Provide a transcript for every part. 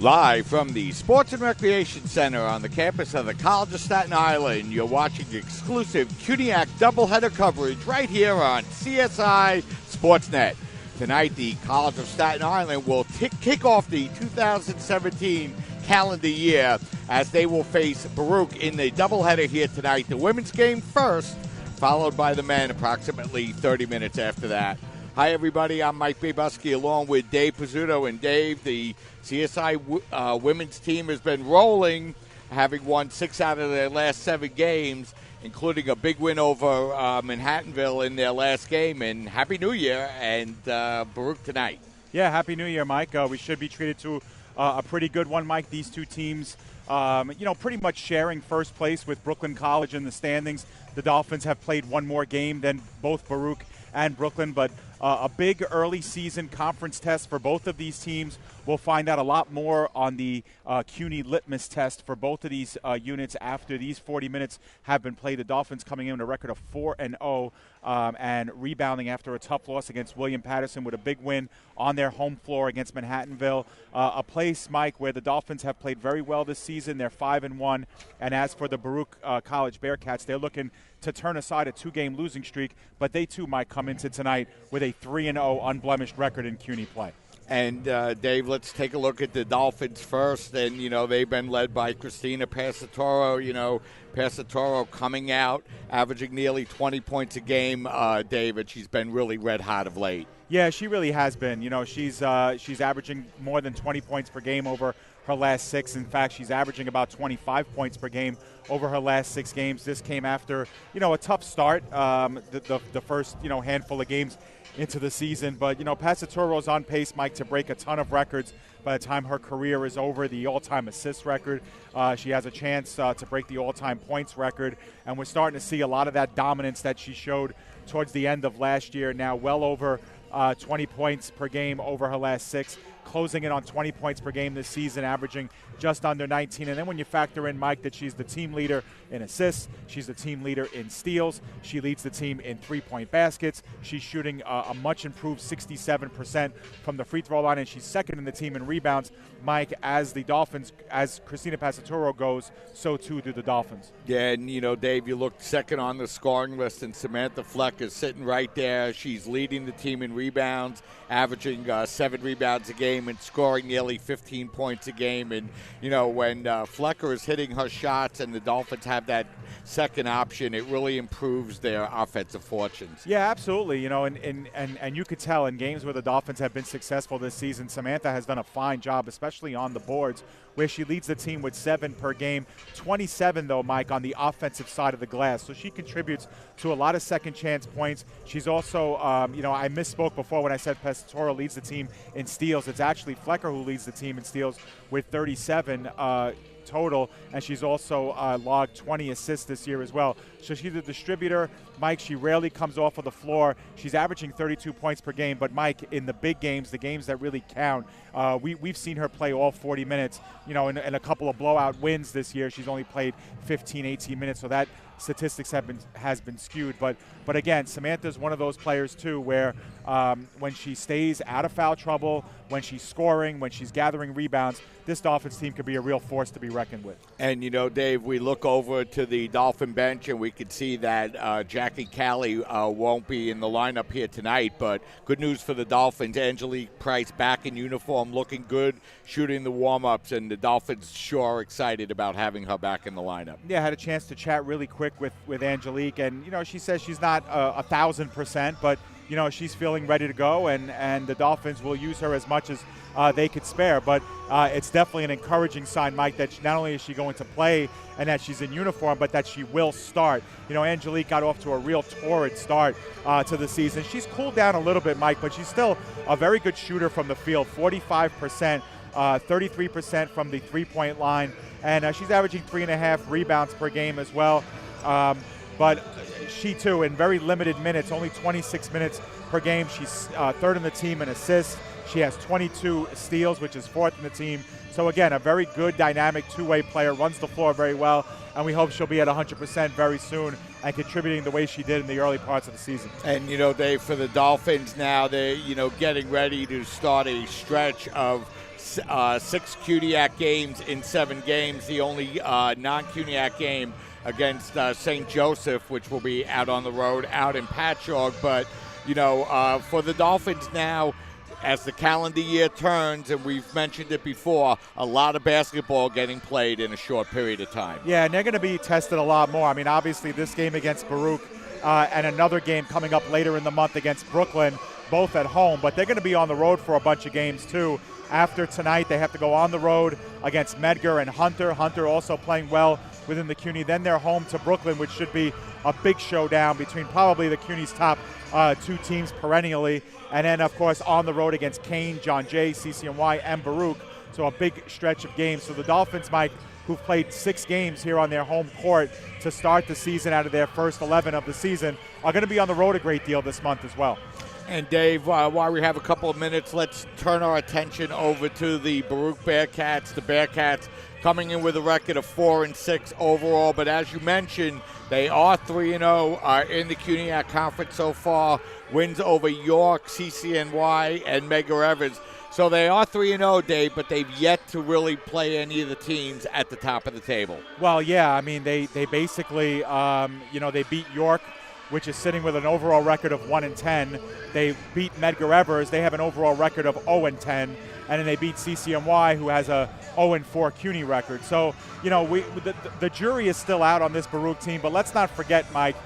Live from the Sports and Recreation Center on the campus of the College of Staten Island, you're watching exclusive CUNYAC doubleheader coverage right here on CSI Sportsnet. Tonight, the College of Staten Island will kick off the 2017 calendar year as they will face Baruch in the doubleheader here tonight. The women's game first, followed by the men approximately 30 minutes after that. Hi, everybody. I'm Mike Babusky along with Dave Pizzuto. And Dave, the CSI women's team has been rolling, having won 6 out of their last 7 games, including a big win over Manhattanville in their last game. And Happy New Year and Baruch tonight. Yeah, Happy New Year, Mike. We should be treated to a pretty good one, Mike. These two teams, pretty much sharing first place with Brooklyn College in the standings. The Dolphins have played one more game than both Baruch and Brooklyn, but a big early season conference test for both of these teams. We'll find out a lot more on the CUNY litmus test for both of these units after these 40 minutes have been played. The Dolphins coming in with a record of 4-0 and rebounding after a tough loss against William Patterson with a big win on their home floor against Manhattanville. A place, Mike, where the Dolphins have played very well this season. They're 5-1. And as for the Baruch College Bearcats, they're looking to turn aside a 2-game losing streak, but they too might come into tonight with a 3-0 unblemished record in CUNY play. And, Dave, let's take a look at the Dolphins first. And, they've been led by Christina Passatoro. Passatoro coming out, averaging nearly 20 points a game, David. She's been really red hot of late. Yeah, she really has been. She's averaging more than 20 points per game over her last 6. In fact, she's averaging about 25 points per game over her last 6 games. This came after, a tough start, the first, handful of games into the season. But, Passatoro's on pace, Mike, to break a ton of records by the time her career is over. The all-time assist record. She has a chance to break the all-time points record. And we're starting to see a lot of that dominance that she showed towards the end of last year. Now well over 20 points per game over her last 6. Closing in on 20 points per game this season, averaging just under 19. And then when you factor in, Mike, that she's the team leader in assists, she's the team leader in steals, she leads the team in three-point baskets, she's shooting a much improved 67% from the free throw line, and she's second in the team in rebounds. Mike, as the Dolphins, as Christina Passatoro goes, so too do the Dolphins. Yeah, and, Dave, you look second on the scoring list, and Samantha Fleck is sitting right there. She's leading the team in rebounds, averaging 7 rebounds a game and scoring nearly 15 points a game. And, when Flecker is hitting her shots and the Dolphins have that second option, it really improves their offensive fortunes. Yeah, absolutely. And you could tell in games where the Dolphins have been successful this season, Samantha has done a fine job, especially on the boards, where she leads the team with 7 per game. 27, though, Mike, on the offensive side of the glass. So she contributes to a lot of second chance points. She's also, I misspoke before when I said Passatoro leads the team in steals. It's actually Flecker who leads the team in steals with 37 total, and she's also logged 20 assists this year as well. So she's a distributor. Mike, she rarely comes off of the floor. She's averaging 32 points per game, but Mike, in the big games, the games that really count, we've seen her play all 40 minutes. In a couple of blowout wins this year, she's only played 15, 18 minutes, so that statistics has been skewed. But again, Samantha's one of those players too where when she stays out of foul trouble, when she's scoring, when she's gathering rebounds, this Dolphins team could be a real force to be reckoned with. And, Dave, we look over to the Dolphin bench and we could see that Jackie Callie won't be in the lineup here tonight, but good news for the Dolphins. Angelique Price back in uniform, looking good, shooting the warm-ups, and the Dolphins sure are excited about having her back in the lineup. Yeah, I had a chance to chat really quick with Angelique, and, she says she's not 1,000%, but she's feeling ready to go, and the Dolphins will use her as much as they could spare. But it's definitely an encouraging sign, Mike, that not only is she going to play and that she's in uniform, but that she will start. Angelique got off to a real torrid start to the season. She's cooled down a little bit, Mike, but she's still a very good shooter from the field, 45%, 33% from the three-point line, and she's averaging 3.5 rebounds per game as well. But she, too, in very limited minutes, only 26 minutes per game. She's third in the team in assists, She has 22 steals, which is 4th in the team. So again, a very good, dynamic two-way player, runs the floor very well, and we hope she'll be at 100% very soon and contributing the way she did in the early parts of the season. And, Dave, for the Dolphins now, they're, getting ready to start a stretch of 6 CUNYAC games in 7 games. The only non-CUNYAC game against St. Joseph, which will be out on the road, out in Patchogue. But, for the Dolphins now, as the calendar year turns, and we've mentioned it before, a lot of basketball getting played in a short period of time. Yeah, and they're going to be tested a lot more. I mean, obviously this game against Baruch and another game coming up later in the month against Brooklyn, both at home, but they're going to be on the road for a bunch of games too. After tonight, they have to go on the road against Medgar and Hunter. Hunter also playing well within the CUNY. Then they're home to Brooklyn, which should be a big showdown between probably the CUNY's top 2 teams perennially. And then, of course, on the road against Kane, John Jay, CCNY, and Baruch. So a big stretch of games. So the Dolphins, Mike, who've played 6 games here on their home court to start the season out of their first 11 of the season, are going to be on the road a great deal this month as well. And Dave, while we have a couple of minutes, let's turn our attention over to the Baruch Bearcats. The Bearcats coming in with a record of 4-6 overall, but as you mentioned, they are 3-0 in the CUNYAC conference so far. Wins over York, CCNY, and Medgar Evers. So they are 3-0, Dave, but they've yet to really play any of the teams at the top of the table. Well, yeah, I mean, they basically, they beat York, which is sitting with an overall record of 1-10. They beat Medgar Evers. They have an overall record of 0-10. And then they beat CCNY, who has a 0-4 CUNY record. So, the jury is still out on this Baruch team. But let's not forget, Mike,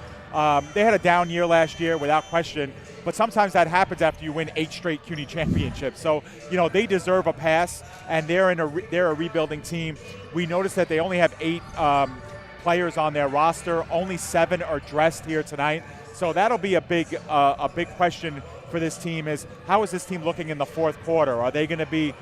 they had a down year last year without question. But sometimes that happens after you win 8 straight CUNY championships. So, they deserve a pass, and they're a rebuilding team. We noticed that they only have 8 players on their roster. Only 7 are dressed here tonight. So that'll be a big question for this team is how is this team looking in the fourth quarter? Are they going to be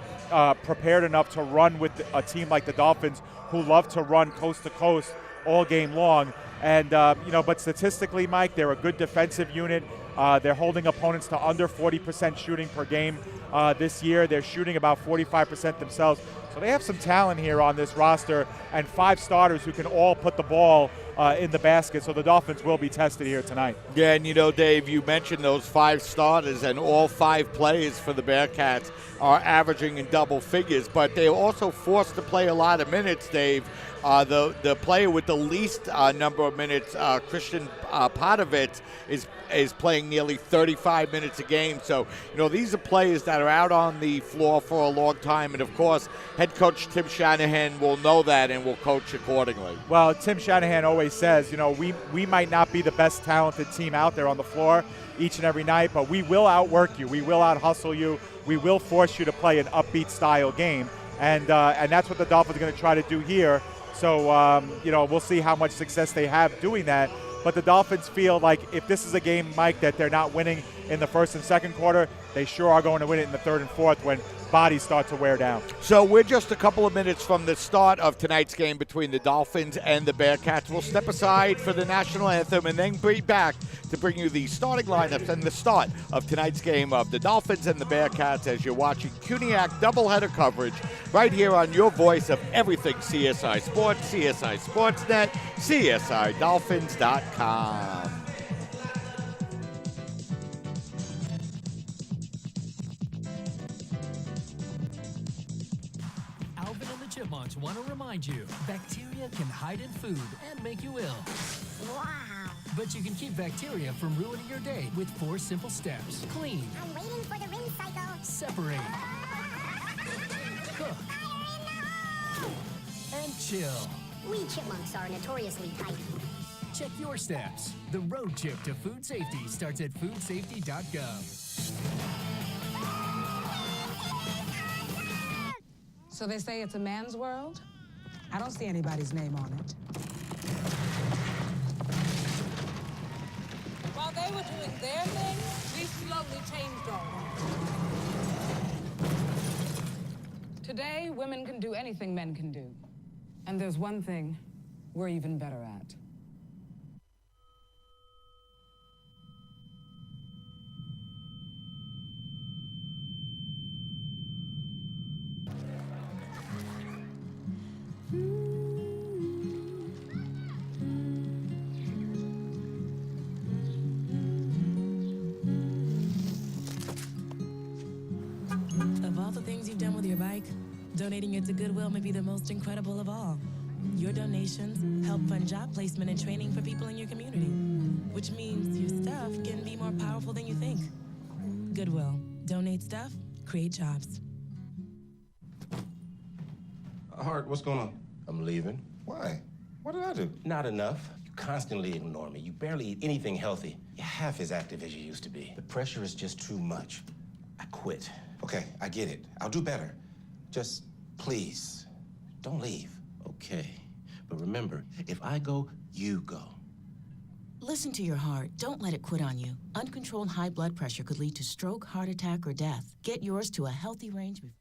prepared enough to run with a team like the Dolphins who love to run coast to coast all game long? And, but statistically, Mike, they're a good defensive unit. They're holding opponents to under 40% shooting per game this year. They're shooting about 45% themselves. So they have some talent here on this roster and 5 starters who can all put the ball in the basket. So the Dolphins will be tested here tonight. Yeah, and Dave, you mentioned those 5 starters, and all 5 players for the Bearcats are averaging in double figures, but they're also forced to play a lot of minutes, Dave. The player with the least number of minutes, Christian Podovitz, is playing nearly 35 minutes a game. So, these are players that are out on the floor for a long time. And, of course, head coach Tim Shanahan will know that and will coach accordingly. Well, Tim Shanahan always says, we might not be the best talented team out there on the floor each and every night, but we will outwork you. We will out-hustle you. We will force you to play an upbeat style game. And that's what the Dolphins are going to try to do here. So, we'll see how much success they have doing that. But the Dolphins feel like if this is a game, Mike, that they're not winning in the first and second quarter, they sure are going to win it in the third and fourth when bodies start to wear down. So we're just a couple of minutes from the start of tonight's game between the Dolphins and the Bearcats. We'll step aside for the national anthem and then be back to bring you the starting lineups and the start of tonight's game of the Dolphins and the Bearcats as you're watching CUNYAC doubleheader coverage right here on your voice of everything CSI Sports, CSI Sportsnet, CSIDolphins.com. Chipmunks want to remind you, bacteria can hide in food and make you ill. Wow. But you can keep bacteria from ruining your day with 4 simple steps. Clean. I'm waiting for the rinse cycle. Separate. Cook. And chill. We chipmunks are notoriously tight. Check your steps. The road chip to food safety starts at foodsafety.gov. So they say it's a man's world? I don't see anybody's name on it. While they were doing their thing, we slowly changed ours. Today, women can do anything men can do. And there's one thing we're even better at. Donating it to Goodwill may be the most incredible of all. Your donations help fund job placement and training for people in your community, which means your stuff can be more powerful than you think. Goodwill. Donate stuff, create jobs. Hart, what's going on? I'm leaving. Why? What did I do? Not enough. You constantly ignore me. You barely eat anything healthy. You're half as active as you used to be. The pressure is just too much. I quit. Okay, I get it. I'll do better. Just, please, don't leave. Okay. But remember, if I go, you go. Listen to your heart. Don't let it quit on you. Uncontrolled high blood pressure could lead to stroke, heart attack, or death. Get yours to a healthy range before.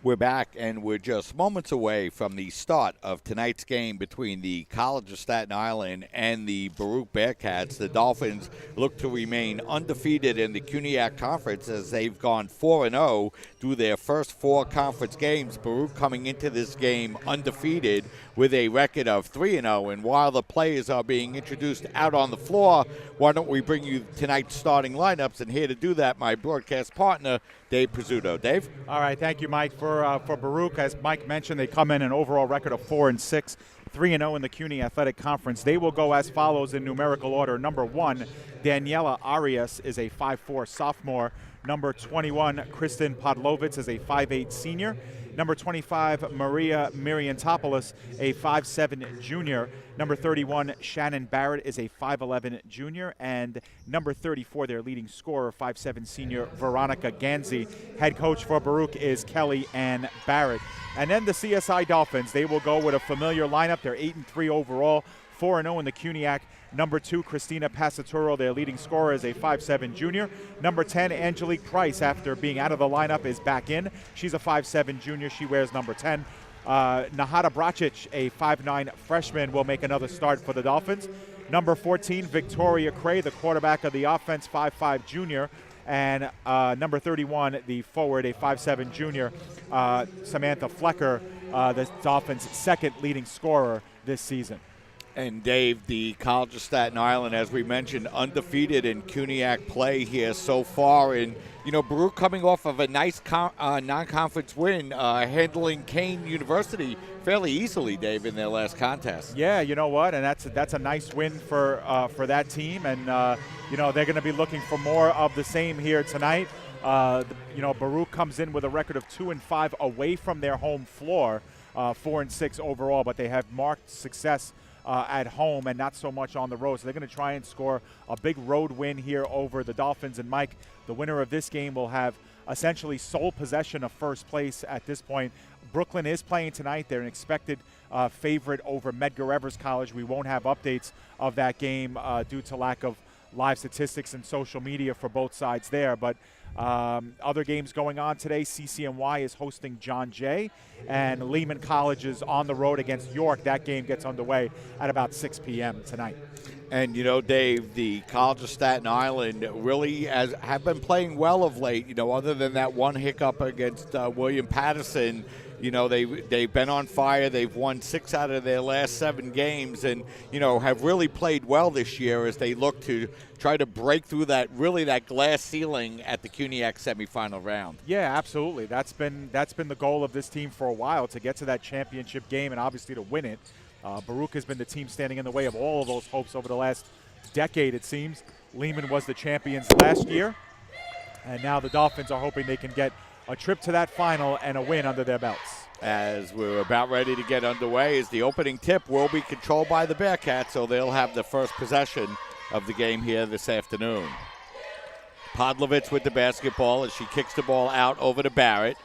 We're back, and we're just moments away from the start of tonight's game between the College of Staten Island and the Baruch Bearcats. The Dolphins look to remain undefeated in the CUNYAC Conference as they've gone 4-0 through their first 4 conference games. Baruch coming into this game undefeated with a record of 3-0. And while the players are being introduced out on the floor, why don't we bring you tonight's starting lineups? And here to do that, my broadcast partner, Dave Pizzuto. Dave? All right, thank you, Mike. For Baruch, as Mike mentioned, they come in an overall record of 4-6, 3-0 in the CUNY Athletic Conference. They will go as follows in numerical order. Number 1, Daniela Arias is a 5'4 sophomore. Number 21, Kristen Podlovitz is a 5'8 senior. Number 25, Maria Miriantopoulos, a 5'7 junior. Number 31, Shannon Barrett is a 5'11 junior. And number 34, their leading scorer, 5'7 senior, Veronica Ganzi. Head coach for Baruch is Kelly Ann Barrett. And then the CSI Dolphins, they will go with a familiar lineup. They're 8-3 overall, 4-0 in the CUNYAC. Number 2, Christina Passaturo, their leading scorer, is a 5'7 junior. Number 10, Angelique Price, after being out of the lineup, is back in. She's a 5'7 junior. She wears number 10. Nahada Bracic, a 5'9 freshman, will make another start for the Dolphins. Number 14, Victoria Cray, the quarterback of the offense, 5'5 junior. And number 31, the forward, a 5'7 junior, Samantha Flecker, the Dolphins' second leading scorer this season. And Dave, the College of Staten Island, as we mentioned, undefeated in CUNYAC play here so far. And, you know, Baruch coming off of a nice non-conference win, handling Kane University fairly easily, Dave, in their last contest. Yeah, you know what? And that's a nice win for that team. And, you know, they're going to be looking for more of the same here tonight. You know, Baruch comes in with a record of 2-5 away from their home floor, 4-6 overall, but they have marked success at home and not so much on the road. So they're going to try and score a big road win here over the Dolphins. And Mike, the winner of this game will have essentially sole possession of first place at this point. Brooklyn is playing tonight. They're an expected favorite over Medgar Evers College. We won't have updates of that game due to lack of live statistics and social media for both sides there. But other games going on today, CCNY is hosting John Jay, and Lehman College is on the road against York. That game gets underway at about 6 p.m. tonight. And, you know, Dave, the College of Staten Island really have been playing well of late, you know, other than that one hiccup against William Patterson. You know, they've been on fire. They've won 6 out of their last 7 games and, you know, have really played well this year as they look to try to break through that glass ceiling at the CUNYAC semifinal round. Yeah, absolutely. That's been the goal of this team for a while, to get to that championship game and obviously to win it. Baruch has been the team standing in the way of all of those hopes over the last decade, it seems. Lehman was the champions last year, and now the Dolphins are hoping they can get a trip to that final and a win under their belts. As we're about ready to get underway, as the opening tip will be controlled by the Bearcats, so they'll have the first possession of the game here this afternoon. Podlovitz with the basketball as she kicks the ball out over to Barrett.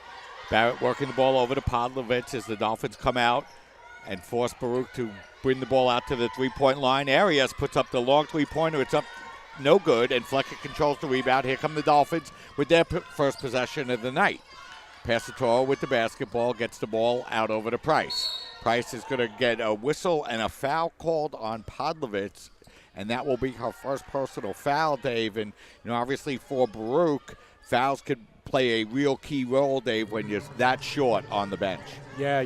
Barrett working the ball over to Podlovitz as the Dolphins come out and force Baruch to bring the ball out to the three-point line. Arias puts up the long three-pointer. It's up no good, and Flecker controls the rebound. Here come the Dolphins with their first possession of the night. Passatore with the basketball gets the ball out over to Price. Price is going to get a whistle and a foul called on Podlovitz, and that will be her first personal foul, Dave. And, obviously for Baruch, fouls could play a real key role, Dave, when you're that short on the bench. Yeah,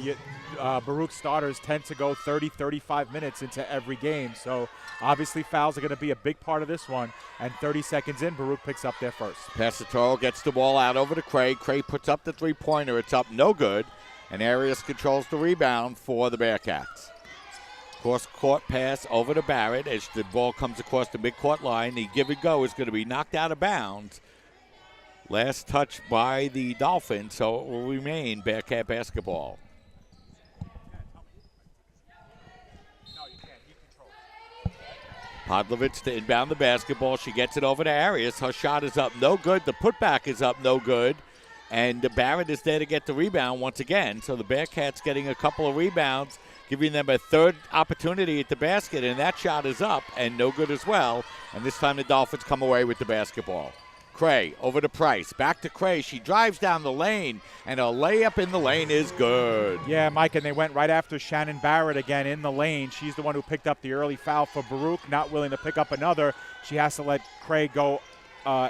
Baruch starters tend to go 30, 35 minutes into every game. So obviously fouls are going to be a big part of this one. And 30 seconds in, Baruch picks up their first. Passatore gets the ball out over to Cray. Cray puts up the three-pointer. It's up no good. And Arias controls the rebound for the Bearcats. Cross-court pass over to Barrett as the ball comes across the midcourt line. The give and go is going to be knocked out of bounds. Last touch by the Dolphins, so it will remain Bearcat basketball. Podlovitz to inbound the basketball. She gets it over to Arias. Her shot is up no good. The putback is up no good. And Barrett is there to get the rebound once again. So the Bearcats getting a couple of rebounds, giving them a third opportunity at the basket. And that shot is up and no good as well. And this time the Dolphins come away with the basketball. Cray over to Price. Back to Cray. She drives down the lane, and a layup in the lane is good. Yeah, Mike, and they went right after Shannon Barrett again in the lane. She's the one who picked up the early foul for Baruch, not willing to pick up another. She has to let Cray go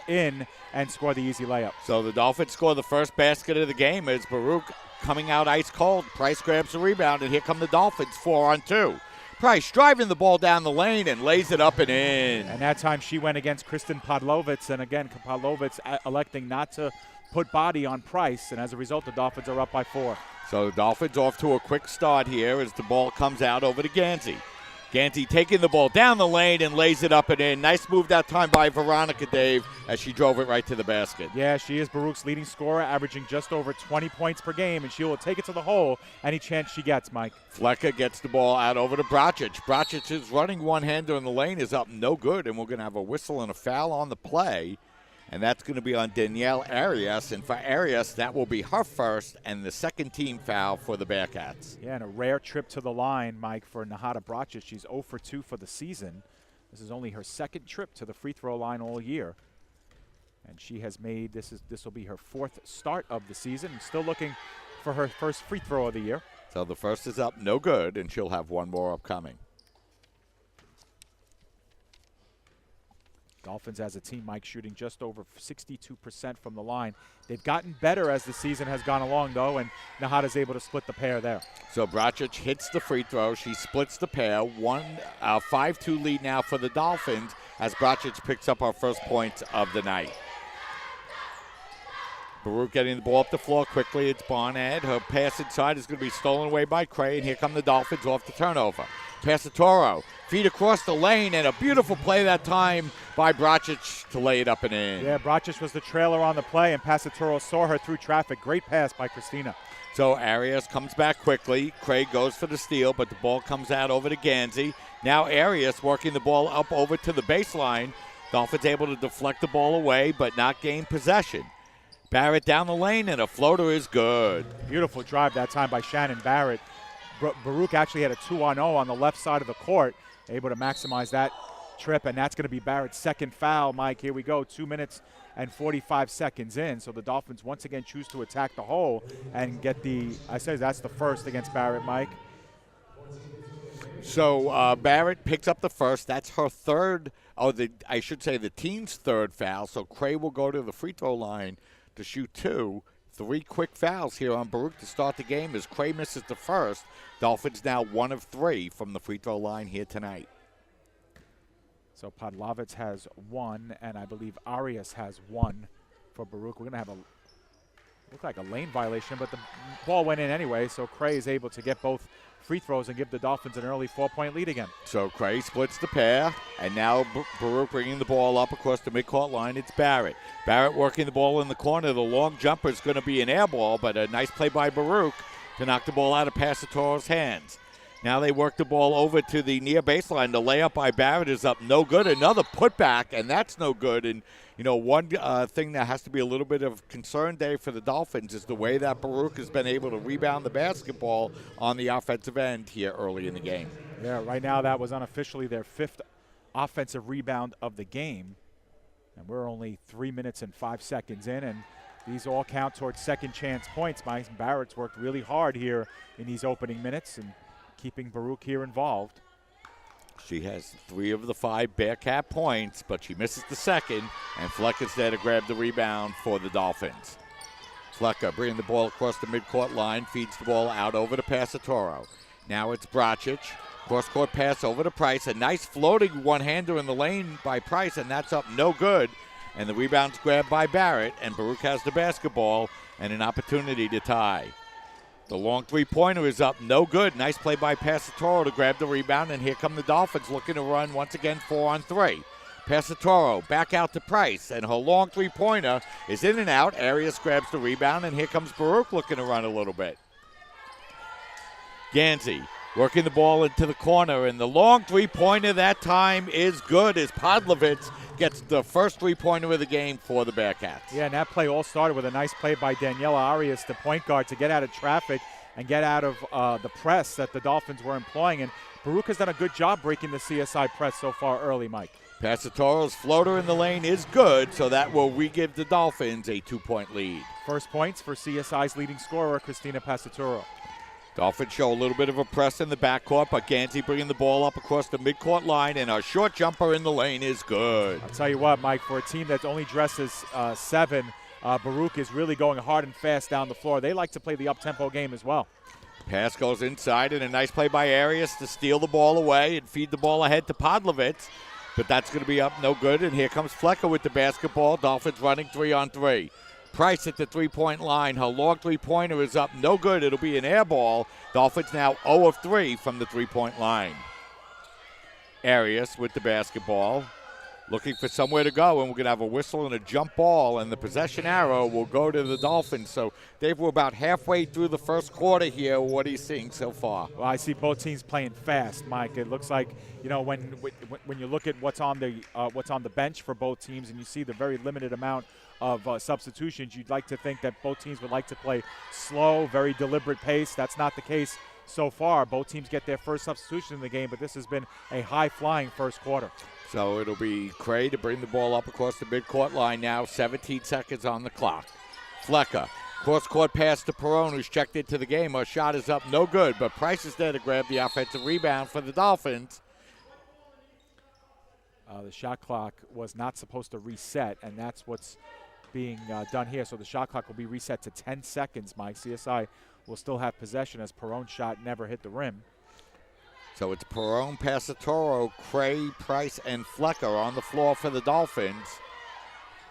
in and score the easy layup. So the Dolphins score the first basket of the game as Baruch coming out ice cold. Price grabs the rebound, and here come the Dolphins, 4-on-2. Price driving the ball down the lane and lays it up and in. And that time she went against Kristen Podlovitz, and again, Podlovitz electing not to put body on Price, and as a result, the Dolphins are up by 4. So the Dolphins off to a quick start here as the ball comes out over to Gansey. Gansey taking the ball down the lane and lays it up and in. Nice move that time by Veronica, Dave, as she drove it right to the basket. Yeah, she is Baruch's leading scorer, averaging just over 20 points per game, and she will take it to the hole any chance she gets, Mike. Flecker gets the ball out over to Bracic. Bracic is running one-hander in the lane, is up no good, and we're going to have a whistle and a foul on the play. And that's going to be on Danielle Arias. And for Arias, that will be her first and the second team foul for the Bearcats. Yeah, and a rare trip to the line, Mike, for Nahada Bracic. She's 0 for 2 for the season. This is only her second trip to the free throw line all year. And she has made, this will be her 4th start of the season. Still looking for her first free throw of the year. So the first is up, no good, and she'll have one more upcoming. Dolphins as a team, Mike, shooting just over 62% from the line. They've gotten better as the season has gone along, though, and Nahada's able to split the pair there. So Bracic hits the free throw. She splits the pair. 5-2 lead now for the Dolphins as Bracic picks up our first points of the night. Baruch getting the ball up the floor quickly. It's Barnett. Her pass inside is going to be stolen away by Cray, and here come the Dolphins off the turnover. Passatore, feet across the lane, and a beautiful play that time by Bracic to lay it up and in. Yeah, Bracic was the trailer on the play, and Passatore saw her through traffic. Great pass by Christina. So Arias comes back quickly. Craig goes for the steal, but the ball comes out over to Gansey. Now Arias working the ball up over to the baseline. Dolphins able to deflect the ball away, but not gain possession. Barrett down the lane, and a floater is good. Beautiful drive that time by Shannon Barrett. Baruch actually had a 2-on-0 on the left side of the court, able to maximize that trip, and that's going to be Barrett's second foul. Mike, here we go, 2 minutes and 45 seconds in. So the Dolphins once again choose to attack the hole and get that's the first against Barrett, Mike. So Barrett picks up the first. That's her third, I should say the team's third foul. So Cray will go to the free throw line to shoot 2. 3 quick fouls here on Baruch to start the game as Cray misses the first. Dolphins now 1 of 3 from the free throw line here tonight. So Podlovitz has 1, and I believe Arias has 1 for Baruch. We're going to have a looked like a lane violation, but the ball went in anyway, so Cray is able to get both free throws and give the Dolphins an early 4-point lead again. So Cray splits the pair, and now Baruch bringing the ball up across the midcourt line. It's Barrett. Barrett working the ball in the corner. The long jumper is going to be an air ball, but a nice play by Baruch to knock the ball out of Passatoro's hands. Now they work the ball over to the near baseline. The layup by Barrett is up, no good. Another putback, and that's no good. And, you know, one thing that has to be a little bit of concern day for the Dolphins is the way that Baruch has been able to rebound the basketball on the offensive end here early in the game. Yeah, right now that was unofficially their 5th offensive rebound of the game. And we're only 3 minutes and 5 seconds in, and these all count towards second chance points. Mike Barrett's worked really hard here in these opening minutes and keeping Baruch here involved. She has 3 of the 5 Bearcat points, but she misses the second, and Flecker's there to grab the rebound for the Dolphins. Flecker bringing the ball across the midcourt line, feeds the ball out over to Passatoro. Now it's Bracic. Cross-court pass over to Price. A nice floating one-hander in the lane by Price, and that's up no good. And the rebound's grabbed by Barrett, and Baruch has the basketball and an opportunity to tie. The long three-pointer is up, no good. Nice play by Passatoro to grab the rebound, and here come the Dolphins looking to run once again 4-on-3. Passatoro back out to Price, and her long three-pointer is in and out. Arias grabs the rebound, and here comes Baruch looking to run a little bit. Gansey working the ball into the corner, and the long three-pointer that time is good as Podlovitz gets the first three-pointer of the game for the Bearcats. Yeah, and that play all started with a nice play by Daniela Arias, the point guard, to get out of traffic and get out of the press that the Dolphins were employing. And Baruch has done a good job breaking the CSI press so far early, Mike. Passatoro's floater in the lane is good, so that will re-give the Dolphins a 2-point lead. First points for CSI's leading scorer, Christina Passatoro. Dolphins show a little bit of a press in the backcourt, but Gansey bringing the ball up across the midcourt line, and a short jumper in the lane is good. I'll tell you what, Mike, for a team that's only dressed as 7, Baruch is really going hard and fast down the floor. They like to play the up-tempo game as well. Pass goes inside, and a nice play by Arias to steal the ball away and feed the ball ahead to Podlovitz, but that's going to be up no good, and here comes Flecker with the basketball. Dolphins running 3-on-3. Price at the three-point line. Her long three-pointer is up no good. It'll be an air ball. Dolphins now 0 of 3 from the three-point line. Arias with the basketball, looking for somewhere to go, and we're going to have a whistle and a jump ball, and the possession arrow will go to the Dolphins. So, Dave, we're about halfway through the first quarter here. What are you seeing so far? Well, I see both teams playing fast, Mike. It looks like, you know, when you look at what's on the bench for both teams, and you see the very limited amount of substitutions, you'd like to think that both teams would like to play slow, very deliberate pace. That's not the case so far. Both teams get their first substitution in the game, but this has been a high-flying first quarter. So it'll be Cray to bring the ball up across the midcourt line now. 17 seconds on the clock. Flecker, cross-court pass to Perone, who's checked into the game. Her shot is up, no good, but Price is there to grab the offensive rebound for the Dolphins. The shot clock was not supposed to reset, and that's what's being done here. So the shot clock will be reset to 10 seconds, Mike. CSI will still have possession as Perone's shot never hit the rim. So it's Perone, Passatoro, Cray, Price, and Flecker on the floor for the Dolphins.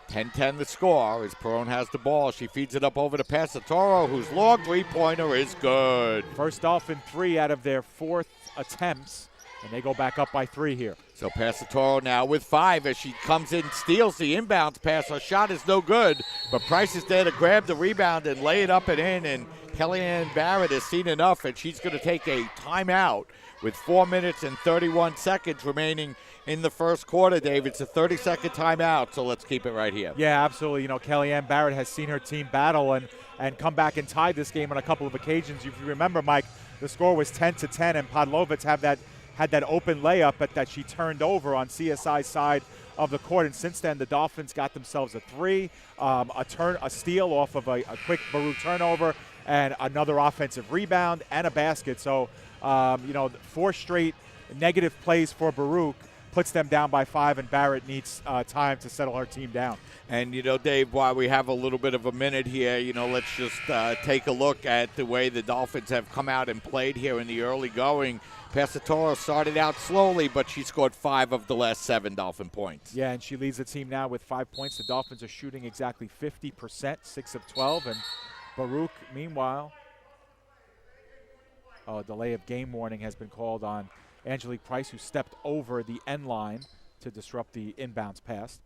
10-10 the score as Perone has the ball. She feeds it up over to Passatoro, whose long three-pointer is good. First Dolphin 3 out of their 4th attempts, and they go back up by 3 here. So Passatoro now with 5 as she comes in, steals the inbounds pass. Her shot is no good, but Price is there to grab the rebound and lay it up and in, and Kellyanne Barrett has seen enough, and she's going to take a timeout with 4 minutes and 31 seconds remaining in the first quarter, Dave. It's a 30-second timeout, so let's keep it right here. Yeah, absolutely. You know, Kellyanne Barrett has seen her team battle and come back and tie this game on a couple of occasions. If you remember, Mike, the score was 10-10, and Podlovitz had that open layup that she turned over on CSI's side of the court. And since then, the Dolphins got themselves a 3, a steal off of a quick Baruch turnover, and another offensive rebound and a basket. So, 4 straight negative plays for Baruch. puts them down by 5, and Barrett needs time to settle her team down. And, Dave, while we have a little bit of a minute here, let's just take a look at the way the Dolphins have come out and played here in the early going. Passatoro started out slowly, but she scored 5 of the last 7 Dolphin points. Yeah, and she leads the team now with 5 points. The Dolphins are shooting exactly 50%, 6 of 12. And Baruch, meanwhile, a delay of game warning has been called on Angelique Price, who stepped over the end line to disrupt the inbounds pass.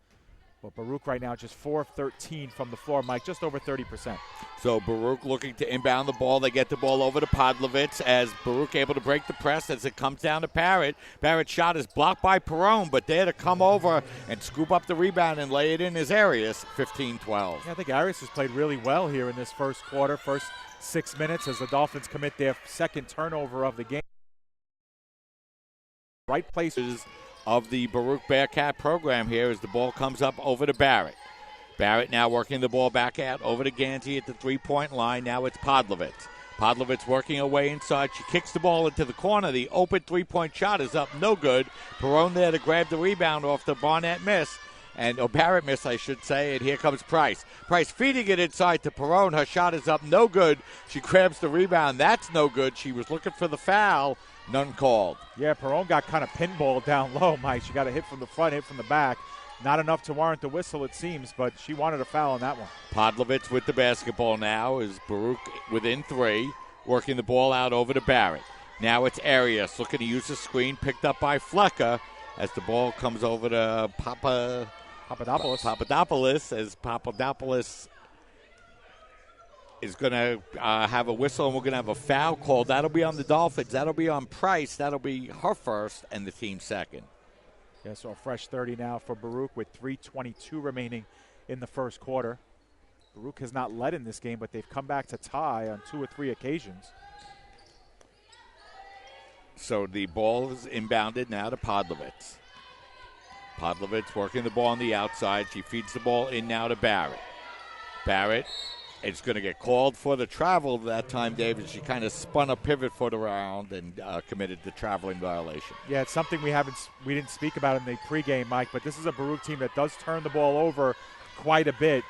But Baruch right now just 4 of 13 from the floor, Mike, just over 30%. So Baruch looking to inbound the ball. They get the ball over to Podlovitz as Baruch able to break the press as it comes down to Barrett. Barrett's shot is blocked by Perone, but there to come over and scoop up the rebound and lay it in is Arias, 15-12. Yeah, I think Arias has played really well here in this first quarter, first 6 minutes as the Dolphins commit their second turnover of the game. Right places of the Baruch Bearcat program here as the ball comes up over to Barrett. Barrett now working the ball back out over to Ganzi at the three-point line. Now it's Podlovitz. Podlovitz working away inside. She kicks the ball into the corner. The open three-point shot is up, no good. Perone there to grab the rebound off the Barnett miss. Barrett miss, I should say, and here comes Price. Price feeding it inside to Perone. Her shot is up, no good. She grabs the rebound. That's no good. She was looking for the foul. None called. Yeah, Perone got kind of pinballed down low, Mike. She got a hit from the front, hit from the back. Not enough to warrant the whistle, it seems, but she wanted a foul on that one. Podlovitz with the basketball now as Baruch within 3, working the ball out over to Barrett. Now it's Arias looking to use the screen, picked up by Flecker as the ball comes over to Papadopoulos as Papadopoulos is going to have a whistle, and we're going to have a foul called. That'll be on the Dolphins. That'll be on Price. That'll be her first and the team second. Yeah, so a fresh 30 now for Baruch with 3:22 remaining in the first quarter. Baruch has not led in this game, but they've come back to tie on 2 or 3 occasions. So the ball is inbounded now to Podlovitz. Podlovitz working the ball on the outside. She feeds the ball in now to Barrett. Barrett is going to get called for the travel that time, David. She kind of spun a pivot foot around and committed the traveling violation. Yeah, it's something we didn't speak about in the pregame, Mike, but this is a Baruch team that does turn the ball over quite a bit.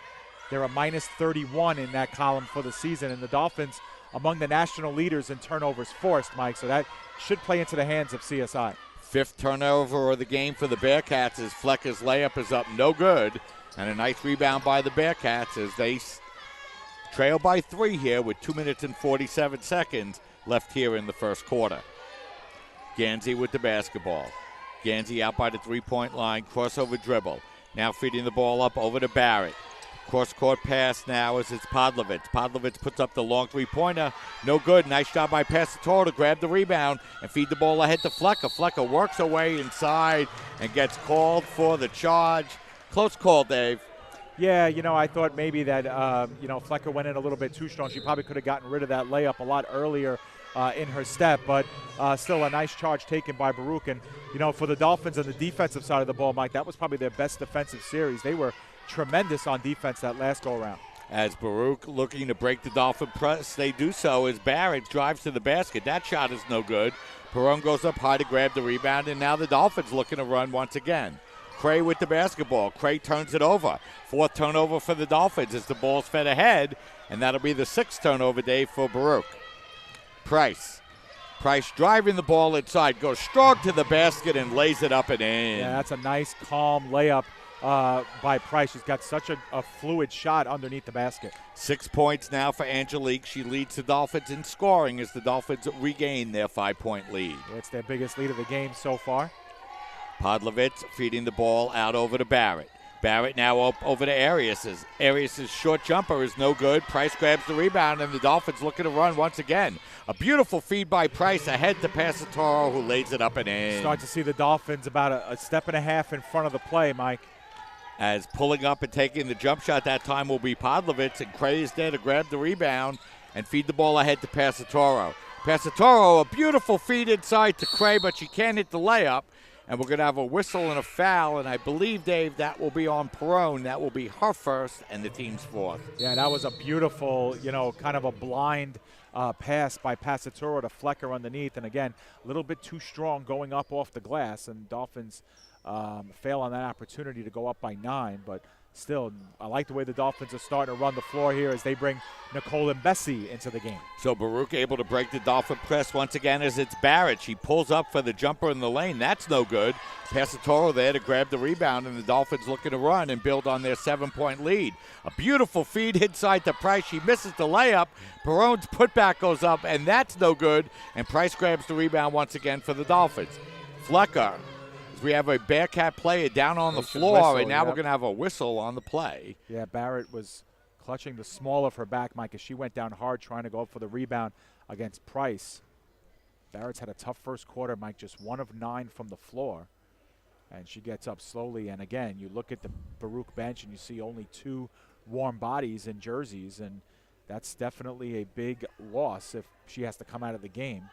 They're a minus 31 in that column for the season, and the Dolphins among the national leaders in turnovers forced, Mike, so that should play into the hands of CSI. 5th turnover of the game for the Bearcats as Flecker's layup is up, no good, and a nice rebound by the Bearcats as they trail by 3 here with 2 minutes and 47 seconds left here in the first quarter. Ganzi with the basketball. Ganzi out by the three-point line, crossover dribble. Now feeding the ball up over to Barrett. Cross-court pass now as it's Podlovitz. Podlovitz puts up the long three-pointer. No good. Nice job by Passatore to grab the rebound and feed the ball ahead to Flecker. Flecker works her way inside and gets called for the charge. Close call, Dave. Yeah, I thought maybe that, Flecker went in a little bit too strong. She probably could have gotten rid of that layup a lot earlier in her step, but still a nice charge taken by Baruch. And, for the Dolphins on the defensive side of the ball, Mike, that was probably their best defensive series. They were tremendous on defense that last go-around. As Baruch looking to break the Dolphin press, they do so as Barrett drives to the basket. That shot is no good. Perone goes up high to grab the rebound, and now the Dolphins looking to run once again. Cray with the basketball. Cray turns it over. 4th turnover for the Dolphins as the ball's fed ahead, and that'll be the 6th turnover day for Baruch. Price driving the ball inside, goes strong to the basket and lays it up and in. Yeah, that's a nice, calm layup by Price. She's got such a fluid shot underneath the basket. 6 points now for Angelique. She leads the Dolphins in scoring as the Dolphins regain their 5-point lead. Yeah, it's their biggest lead of the game so far. Podlovitz feeding the ball out over to Barrett. Barrett now up over to Arias. Arias' short jumper is no good. Price grabs the rebound, and the Dolphins looking to run once again. A beautiful feed by Price ahead to Passatore, who lays it up and in. Start to see the Dolphins about a step and a half in front of the play, Mike. As pulling up and taking the jump shot that time will be Podlovitz, and Cray is there to grab the rebound and feed the ball ahead to Passatore. Passatore, a beautiful feed inside to Cray, but she can't hit the layup. And we're going to have a whistle and a foul, and I believe, Dave, that will be on Perone. That will be her first and the team's 4th. Yeah, that was a beautiful, kind of a blind pass by Passatoro to Flecker underneath. And again, a little bit too strong going up off the glass. And Dolphins fail on that opportunity to go up by 9. But still, I like the way the Dolphins are starting to run the floor here as they bring Nicole Mbesi into the game. So Baruch able to break the Dolphin press once again as it's Barrett. She pulls up for the jumper in the lane. That's no good. Passatoro there to grab the rebound, and the Dolphins looking to run and build on their 7-point lead. A beautiful feed inside to Price. She misses the layup. Perone's putback goes up, and that's no good. And Price grabs the rebound once again for the Dolphins. Flecker. We have a Bearcat player down on the floor, whistle, and now we're going to have a whistle on the play. Yeah, Barrett was clutching the small of her back, Mike, as she went down hard trying to go up for the rebound against Price. Barrett's had a tough first quarter, Mike, just 1 of 9 from the floor. And she gets up slowly, and again, you look at the Baruch bench and you see only 2 warm bodies in jerseys, and that's definitely a big loss if she has to come out of the game.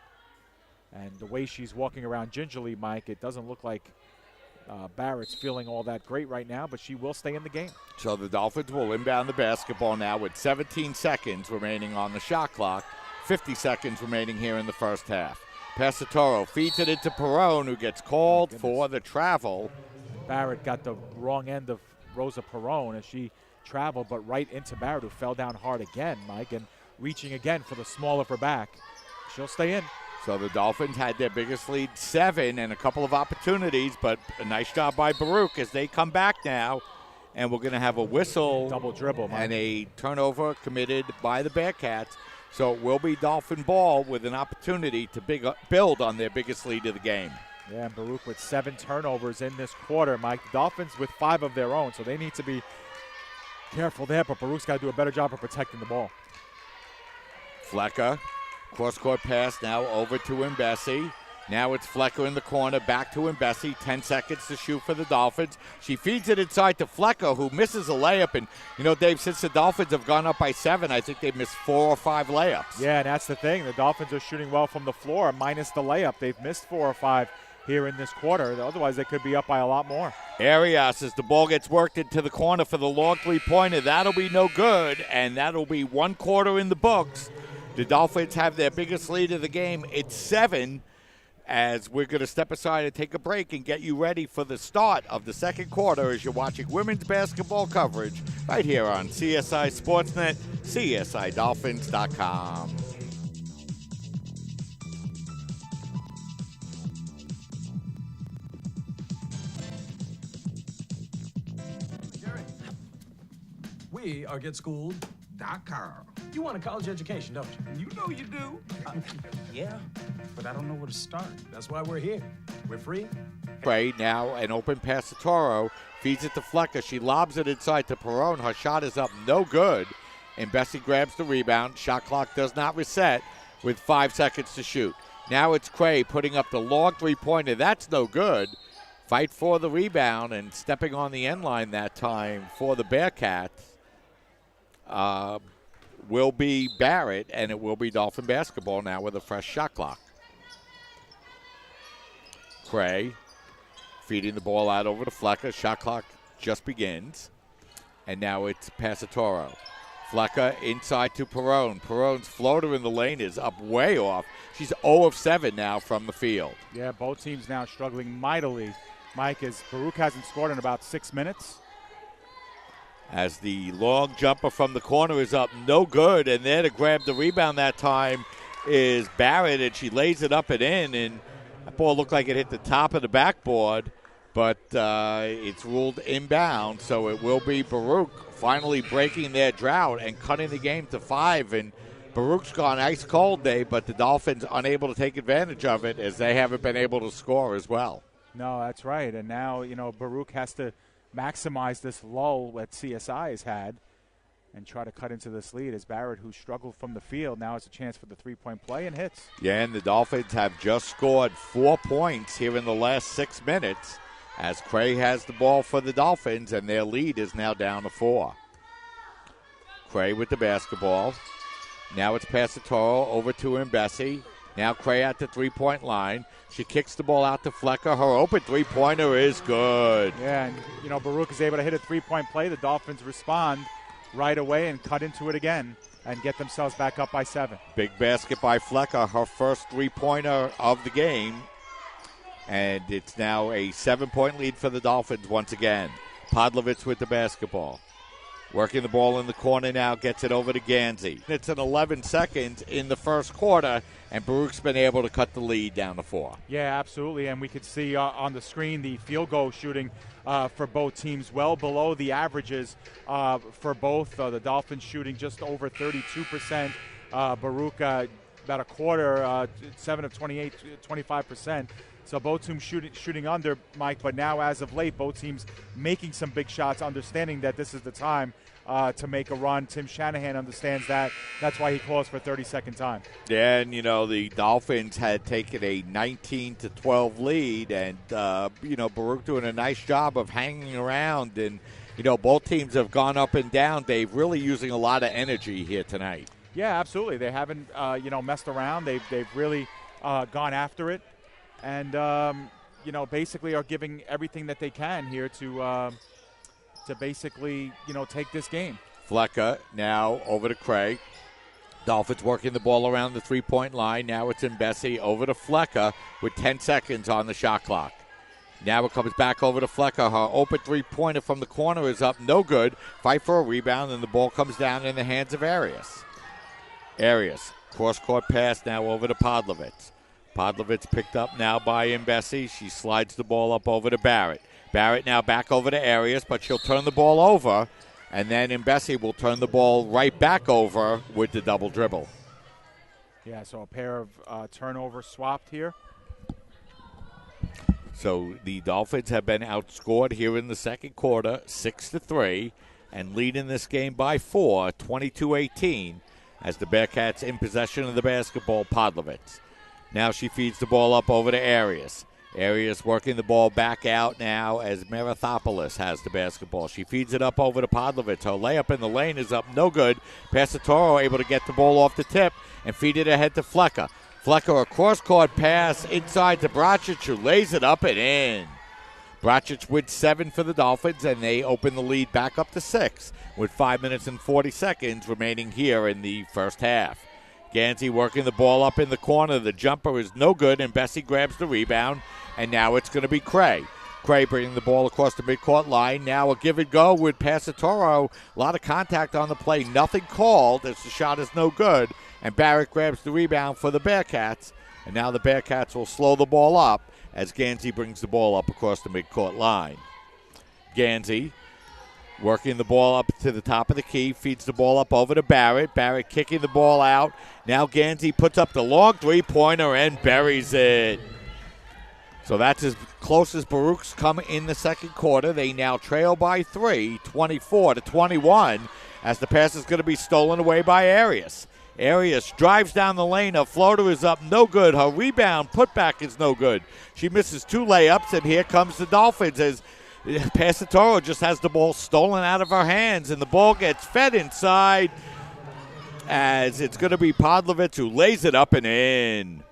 And the way she's walking around gingerly, Mike, it doesn't look like Barrett's feeling all that great right now, but she will stay in the game. So the Dolphins will inbound the basketball now with 17 seconds remaining on the shot clock, 50 seconds remaining here in the first half. Passatoro feeds it into Perone, who gets called for the travel. Barrett got the wrong end of Rosa Perone as she traveled, but right into Barrett, who fell down hard again, Mike, and reaching again for the small of her back. She'll stay in. So the Dolphins had their biggest lead, 7, and a couple of opportunities, but a nice job by Baruch as they come back now, and we're going to have a whistle. Double dribble, Mike. And a turnover committed by the Bearcats. So it will be Dolphin ball with an opportunity to build on their biggest lead of the game. Yeah, and Baruch with 7 turnovers in this quarter, Mike. The Dolphins with 5 of their own, so they need to be careful there, but Baruch's got to do a better job of protecting the ball. Flecker. Cross-court pass now over to Mbesi. Now it's Flecker in the corner, back to Mbesi. 10 seconds to shoot for the Dolphins. She feeds it inside to Flecker, who misses a layup. And, you know, Dave, since the Dolphins have gone up by 7, I think they've missed 4 or 5 layups. Yeah, and that's the thing. The Dolphins are shooting well from the floor, minus the layup. They've missed 4 or 5 here in this quarter. Otherwise, they could be up by a lot more. Arias, as the ball gets worked into the corner for the long three-pointer. That'll be no good, and that'll be 1 quarter in the books. The Dolphins have their biggest lead of the game. It's 7, as we're going to step aside and take a break and get you ready for the start of the second quarter as you're watching women's basketball coverage right here on CSI Sportsnet, CSIDolphins.com. We are GetSchooled.com. You want a college education, don't you? You know you do. Yeah, but I don't know where to start. That's why we're here. We're free. Right now, an open pass to Toro. Feeds it to Flecker. She lobs it inside to Perone. Her shot is up, no good. And Bessie grabs the rebound. Shot clock does not reset with 5 seconds to shoot. Now it's Cray putting up the long three-pointer. That's no good. Fight for the rebound, and stepping on the end line that time for the Bearcats will be Barrett, and it will be Dolphin basketball now with a fresh shot clock. Cray feeding the ball out over to Flecker. Shot clock just begins. And now it's Passatoro. Flecker inside to Perone. Perone's floater in the lane is up way off. She's 0 of 7 now from the field. Yeah, both teams now struggling mightily. Mike, as Baruch hasn't scored in about 6 minutes. As the long jumper from the corner is up, no good. And there to grab the rebound that time is Barrett, and she lays it up and in. And that ball looked like it hit the top of the backboard, but it's ruled inbound. So it will be Baruch finally breaking their drought and cutting the game to 5. And Baruch's gone ice cold day, but the Dolphins unable to take advantage of it as they haven't been able to score as well. No, that's right. And now, you know, Baruch has to maximize this lull that CSI has had and try to cut into this lead as Barrett, who struggled from the field, now has a chance for the three-point play and hits. Yeah, and the Dolphins have just scored 4 points here in the last 6 minutes as Cray has the ball for the Dolphins, and their lead is now down to 4. Cray with the basketball. Now it's Passatoro over to Mbesi. Now Cray at the three-point line. She kicks the ball out to Flecker. Her open three-pointer is good. Yeah, and, you know, Baruch is able to hit a three-point play. The Dolphins respond right away and cut into it again. and get themselves back up by 7. Big basket by Flecker, her first three-pointer of the game. And it's now a 7-point lead for the Dolphins once again. Podlovitz with the basketball. Working the ball in the corner now, gets it over to Gansey. It's an 11 seconds in the first quarter, and Baruch's been able to cut the lead down to 4. Yeah, absolutely, and we could see on the screen the field goal shooting for both teams well below the averages for both. The Dolphins shooting just over 32%. Baruch about a quarter, 7 of 28, 25%. So both teams shooting under, Mike, but now as of late, both teams making some big shots, understanding that this is the time to make a run. Tim Shanahan understands that. That's why he calls for 30-second time. Yeah, and, the Dolphins had taken a 19-12 lead, and, Baruch doing a nice job of hanging around. And, both teams have gone up and down, Dave, really using a lot of energy here tonight. Yeah, absolutely. They haven't, messed around. They've really gone after it. And, basically are giving everything that they can here to basically, take this game. Flecker now over to Craig. Dolphins working the ball around the three-point line. Now it's in Bessie over to Flecker with 10 seconds on the shot clock. Now it comes back over to Flecker. Her open three-pointer from the corner is up. No good. Fight for a rebound, and the ball comes down in the hands of Arias. Arias, cross-court pass now over to Podlovitz. Podlovitz picked up now by Mbesi. She slides the ball up over to Barrett. Barrett now back over to Arias, but she'll turn the ball over, and then Mbesi will turn the ball right back over with the double dribble. Yeah, so a pair of turnovers swapped here. So the Dolphins have been outscored here in the second quarter, 6-3, and leading this game by 4, 22-18, as the Bearcats in possession of the basketball. Podlovitz. Now she feeds the ball up over to Arias. Arias working the ball back out now as Marathopoulos has the basketball. She feeds it up over to Podlovitz. Her layup in the lane is up, no good. Passatoro able to get the ball off the tip and feed it ahead to Flecker. Flecker, a cross-court pass inside to Bracic, who lays it up and in. Bracic with 7 for the Dolphins, and they open the lead back up to 6 with 5 minutes and 40 seconds remaining here in the first half. Gansey working the ball up in the corner. The jumper is no good, and Bessie grabs the rebound, and now it's going to be Cray. Cray bringing the ball across the midcourt line. Now a give and go with Passatoro. A lot of contact on the play. Nothing called as the shot is no good, and Barrett grabs the rebound for the Bearcats, and now the Bearcats will slow the ball up as Gansey brings the ball up across the midcourt line. Gansey working the ball up to the top of the key, feeds the ball up over to Barrett. Barrett kicking the ball out. Now Gansey puts up the long three-pointer and buries it. So that's as close as Baruch's come in the second quarter. They now trail by 3, 24-21, as the pass is going to be stolen away by Arias. Arias drives down the lane. Her floater is up, no good. Her rebound putback is no good. She misses 2 layups, and here comes the Dolphins as Passatoro just has the ball stolen out of her hands, and the ball gets fed inside as it's going to be Podlovitz who lays it up and in.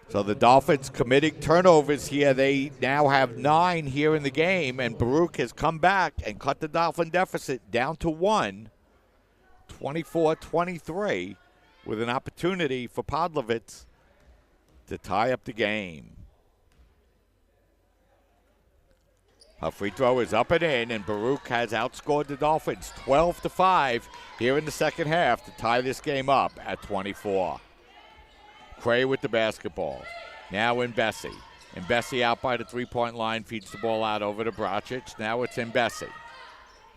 So the Dolphins committing turnovers here. They now have 9 here in the game, and Baruch has come back and cut the Dolphin deficit down to 1, 24-23, with an opportunity for Podlovitz to tie up the game. Her free throw is up and in, and Baruch has outscored the Dolphins 12-5 here in the second half to tie this game up at 24. Cray with the basketball. Now in Bessie. And Bessie out by the three-point line, feeds the ball out over to Bracic. Now it's in Bessie.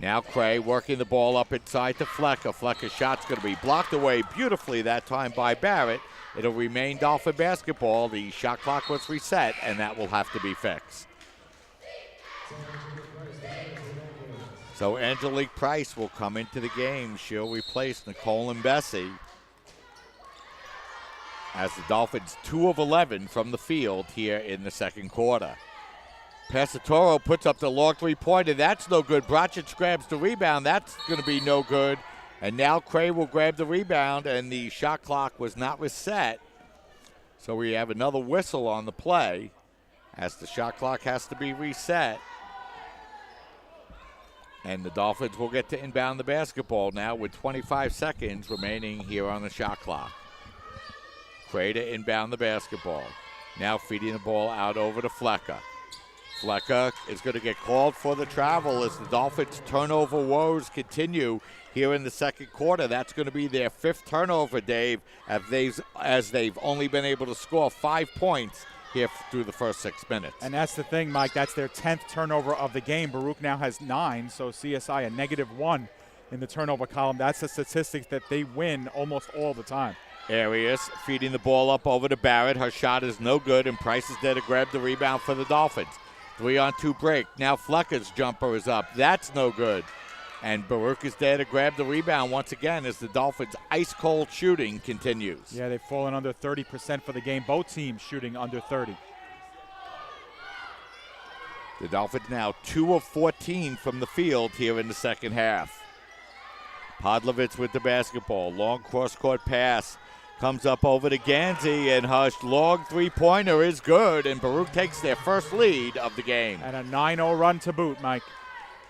Now Cray working the ball up inside to Flecker. Flecker's shot's going to be blocked away beautifully that time by Barrett. It'll remain Dolphin basketball. The shot clock was reset, and that will have to be fixed. So Angelique Price will come into the game. She'll replace Nicole and Bessie as the Dolphins 2 of 11 from the field here in the second quarter. Passatoro puts up the long three-pointer. That's no good. Bracic grabs the rebound. That's going to be no good. And now Cray will grab the rebound, and the shot clock was not reset. So we have another whistle on the play as the shot clock has to be reset. And the Dolphins will get to inbound the basketball now with 25 seconds remaining here on the shot clock. Cray to inbound the basketball. Now feeding the ball out over to Flecker. Flecker is going to get called for the travel as the Dolphins' turnover woes continue here in the second quarter. That's going to be their 5th turnover, Dave, as they've only been able to score 5 points here through the first 6 minutes. And that's the thing, Mike. That's their 10th turnover of the game. Baruch now has 9, so CSI a -1 in the turnover column. That's a statistic that they win almost all the time. Arias feeding the ball up over to Barrett. Her shot is no good, and Price is there to grab the rebound for the Dolphins. 3-on-2 break. Now Flecker's jumper is up. That's no good. And Baruch is there to grab the rebound once again as the Dolphins' ice-cold shooting continues. Yeah, they've fallen under 30% for the game. Both teams shooting under 30. The Dolphins now 2 of 14 from the field here in the second half. Podlovitz with the basketball. Long cross-court pass. Comes up over to Gansey, and Hush, long three-pointer is good, and Baruch takes their first lead of the game. And a 9-0 run to boot, Mike.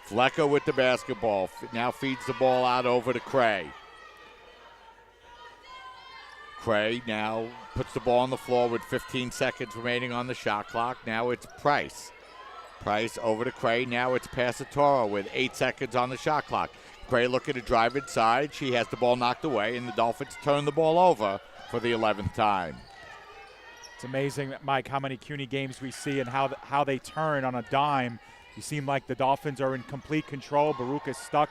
Flecker with the basketball. Now feeds the ball out over to Cray. Cray now puts the ball on the floor with 15 seconds remaining on the shot clock. Now it's Price. Price over to Cray. Now it's Passatoro with 8 seconds on the shot clock. Cray looking to drive inside. She has the ball knocked away, and the Dolphins turn the ball over for the 11th time. It's amazing, Mike, how many CUNY games we see and how they turn on a dime. You seem like the Dolphins are in complete control. Baruch is stuck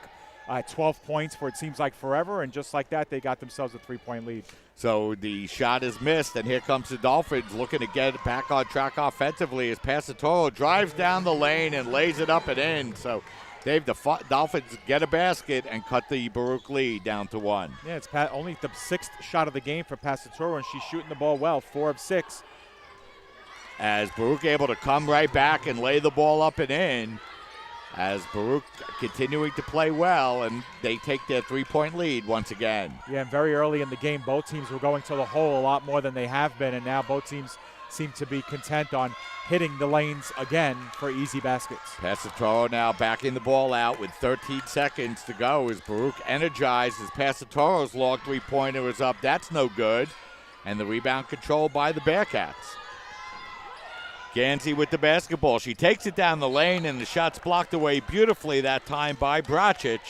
at 12 points for it seems like forever, and just like that, they got themselves a 3-point lead. So the shot is missed, and here comes the Dolphins looking to get back on track offensively as Passatoro drives down the lane and lays it up and in. So Dave, the Dolphins get a basket and cut the Baruch lead down to 1. Yeah, it's only the 6th shot of the game for Passatoro, and she's shooting the ball well, 4 of 6. As Baruch able to come right back and lay the ball up and in, as Baruch continuing to play well, and they take their 3-point lead once again. Yeah, and very early in the game, both teams were going to the hole a lot more than they have been, and now both teams seem to be content on hitting the lanes again for easy baskets. Passatoro now backing the ball out with 13 seconds to go as Baruch energized as Passatoro's long 3-pointer is up. That's no good. And the rebound controlled by the Bearcats. Gansey with the basketball. She takes it down the lane, and the shot's blocked away beautifully that time by Bracic.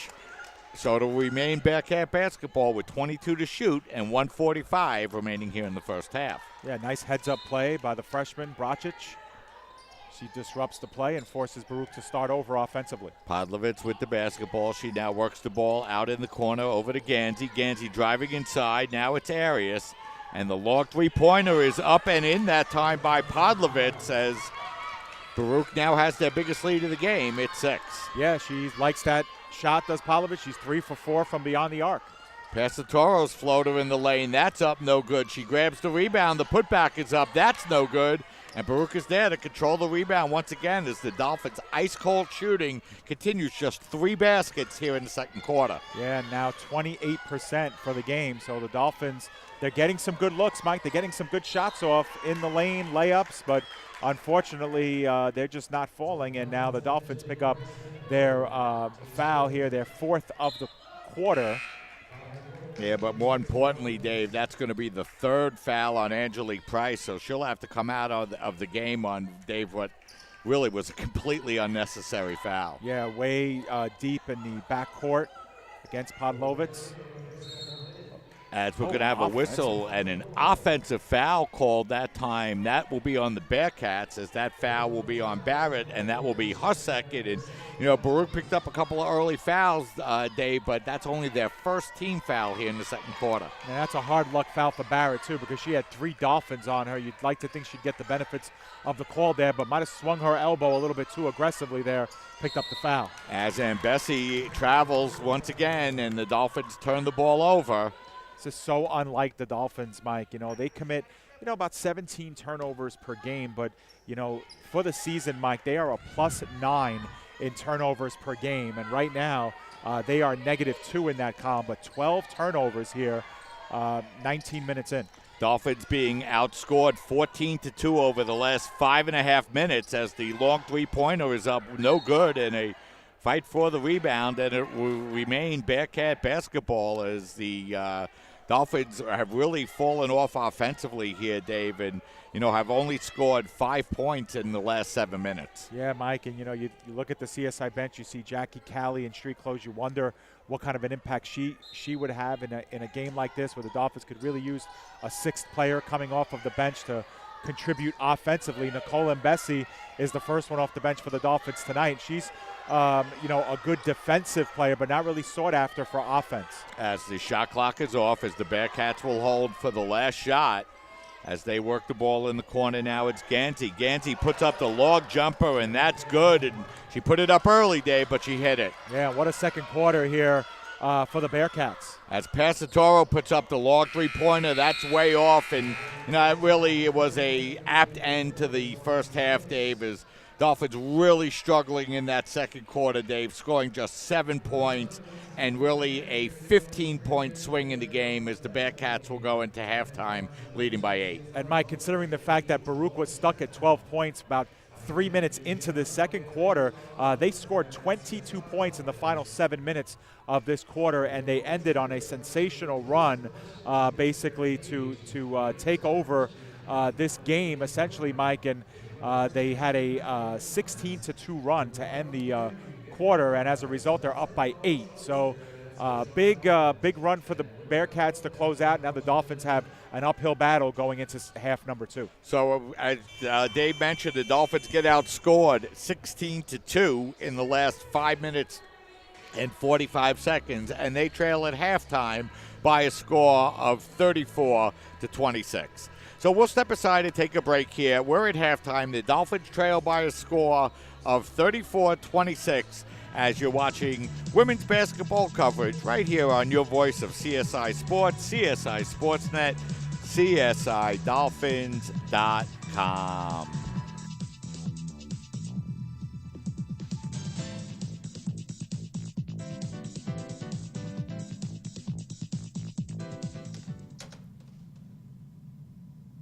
So it'll remain Bearcat basketball with 22 to shoot and 1:45 remaining here in the first half. Yeah, nice heads-up play by the freshman, Bracic. She disrupts the play and forces Baruch to start over offensively. Podlovitz with the basketball. She now works the ball out in the corner over to Gansey. Gansey driving inside. Now it's Arias. And the long 3-pointer is up and in that time by Podlovitz as Baruch now has their biggest lead of the game. It's 6. Yeah, she likes that shot, does Podlovitz. She's 3 for 4 from beyond the arc. Passatoro's floater in the lane. That's up, no good. She grabs the rebound. The putback is up. That's no good. And Baruch is there to control the rebound once again as the Dolphins' ice-cold shooting continues. Just 3 baskets here in the second quarter. Yeah, now 28% for the game. So the Dolphins, they're getting some good looks, Mike. They're getting some good shots off in the lane, layups, but unfortunately they're just not falling. And now the Dolphins pick up their foul here, their 4th of the quarter. Yeah, but more importantly, Dave, that's going to be the 3rd foul on Angelique Price, so she'll have to come out of the game on, Dave, what really was a completely unnecessary foul. Yeah, way deep in the backcourt against Podlovitz. As we're going to have a whistle and an offensive foul called that time. That will be on the Bearcats, as that foul will be on Barrett, and that will be her second. And, you know, Baruch picked up a couple of early fouls, Dave, but that's only their first team foul here in the second quarter. And that's a hard luck foul for Barrett, too, because she had 3 Dolphins on her. You'd like to think she'd get the benefits of the call there, but might have swung her elbow a little bit too aggressively there, picked up the foul. As Ambessi travels once again, and the Dolphins turn the ball over. This is so unlike the Dolphins, Mike. You know, they commit, about 17 turnovers per game. But, for the season, Mike, they are a +9 in turnovers per game. And right now, they are -2 in that column. But 12 turnovers here, 19 minutes in. Dolphins being outscored 14-2 over the last 5.5 minutes as the long 3-pointer is up no good, and a fight for the rebound, and it will remain Bearcat basketball as the Dolphins have really fallen off offensively here, Dave, and have only scored 5 points in the last 7 minutes. Yeah, Mike, and you look at the CSI bench, you see Jackie Callie in street clothes, you wonder what kind of an impact she would have in a game like this, where the Dolphins could really use a sixth player coming off of the bench to contribute offensively. Nicole Mbesi is the first one off the bench for the Dolphins tonight. She's a good defensive player, but not really sought after for offense. As the shot clock is off, as the Bearcats will hold for the last shot, as they work the ball in the corner now, it's Ganti. Ganti puts up the log jumper, and that's good. And she put it up early, Dave, but she hit it. Yeah, what a second quarter here for the Bearcats. As Pasatoro puts up the log three-pointer, that's way off. And, it was a apt end to the first half, Dave, as Dolphins really struggling in that second quarter, Dave, scoring just 7 points and really a 15-point swing in the game as the Bearcats will go into halftime leading by 8. And, Mike, considering the fact that Baruch was stuck at 12 points about 3 minutes into the second quarter, they scored 22 points in the final 7 minutes of this quarter, and they ended on a sensational run basically to take over this game, essentially, Mike, and they had a 16-2 run to end the quarter, and as a result, they're up by 8. So big run for the Bearcats to close out. Now the Dolphins have an uphill battle going into half number 2. So as Dave mentioned, the Dolphins get outscored 16-2 in the last 5 minutes and 45 seconds, and they trail at halftime by a score of 34-26. So we'll step aside and take a break here. We're at halftime. The Dolphins trail by a score of 34-26 as you're watching women's basketball coverage right here on your voice of CSI Sports, CSI Sportsnet, CSIDolphins.com.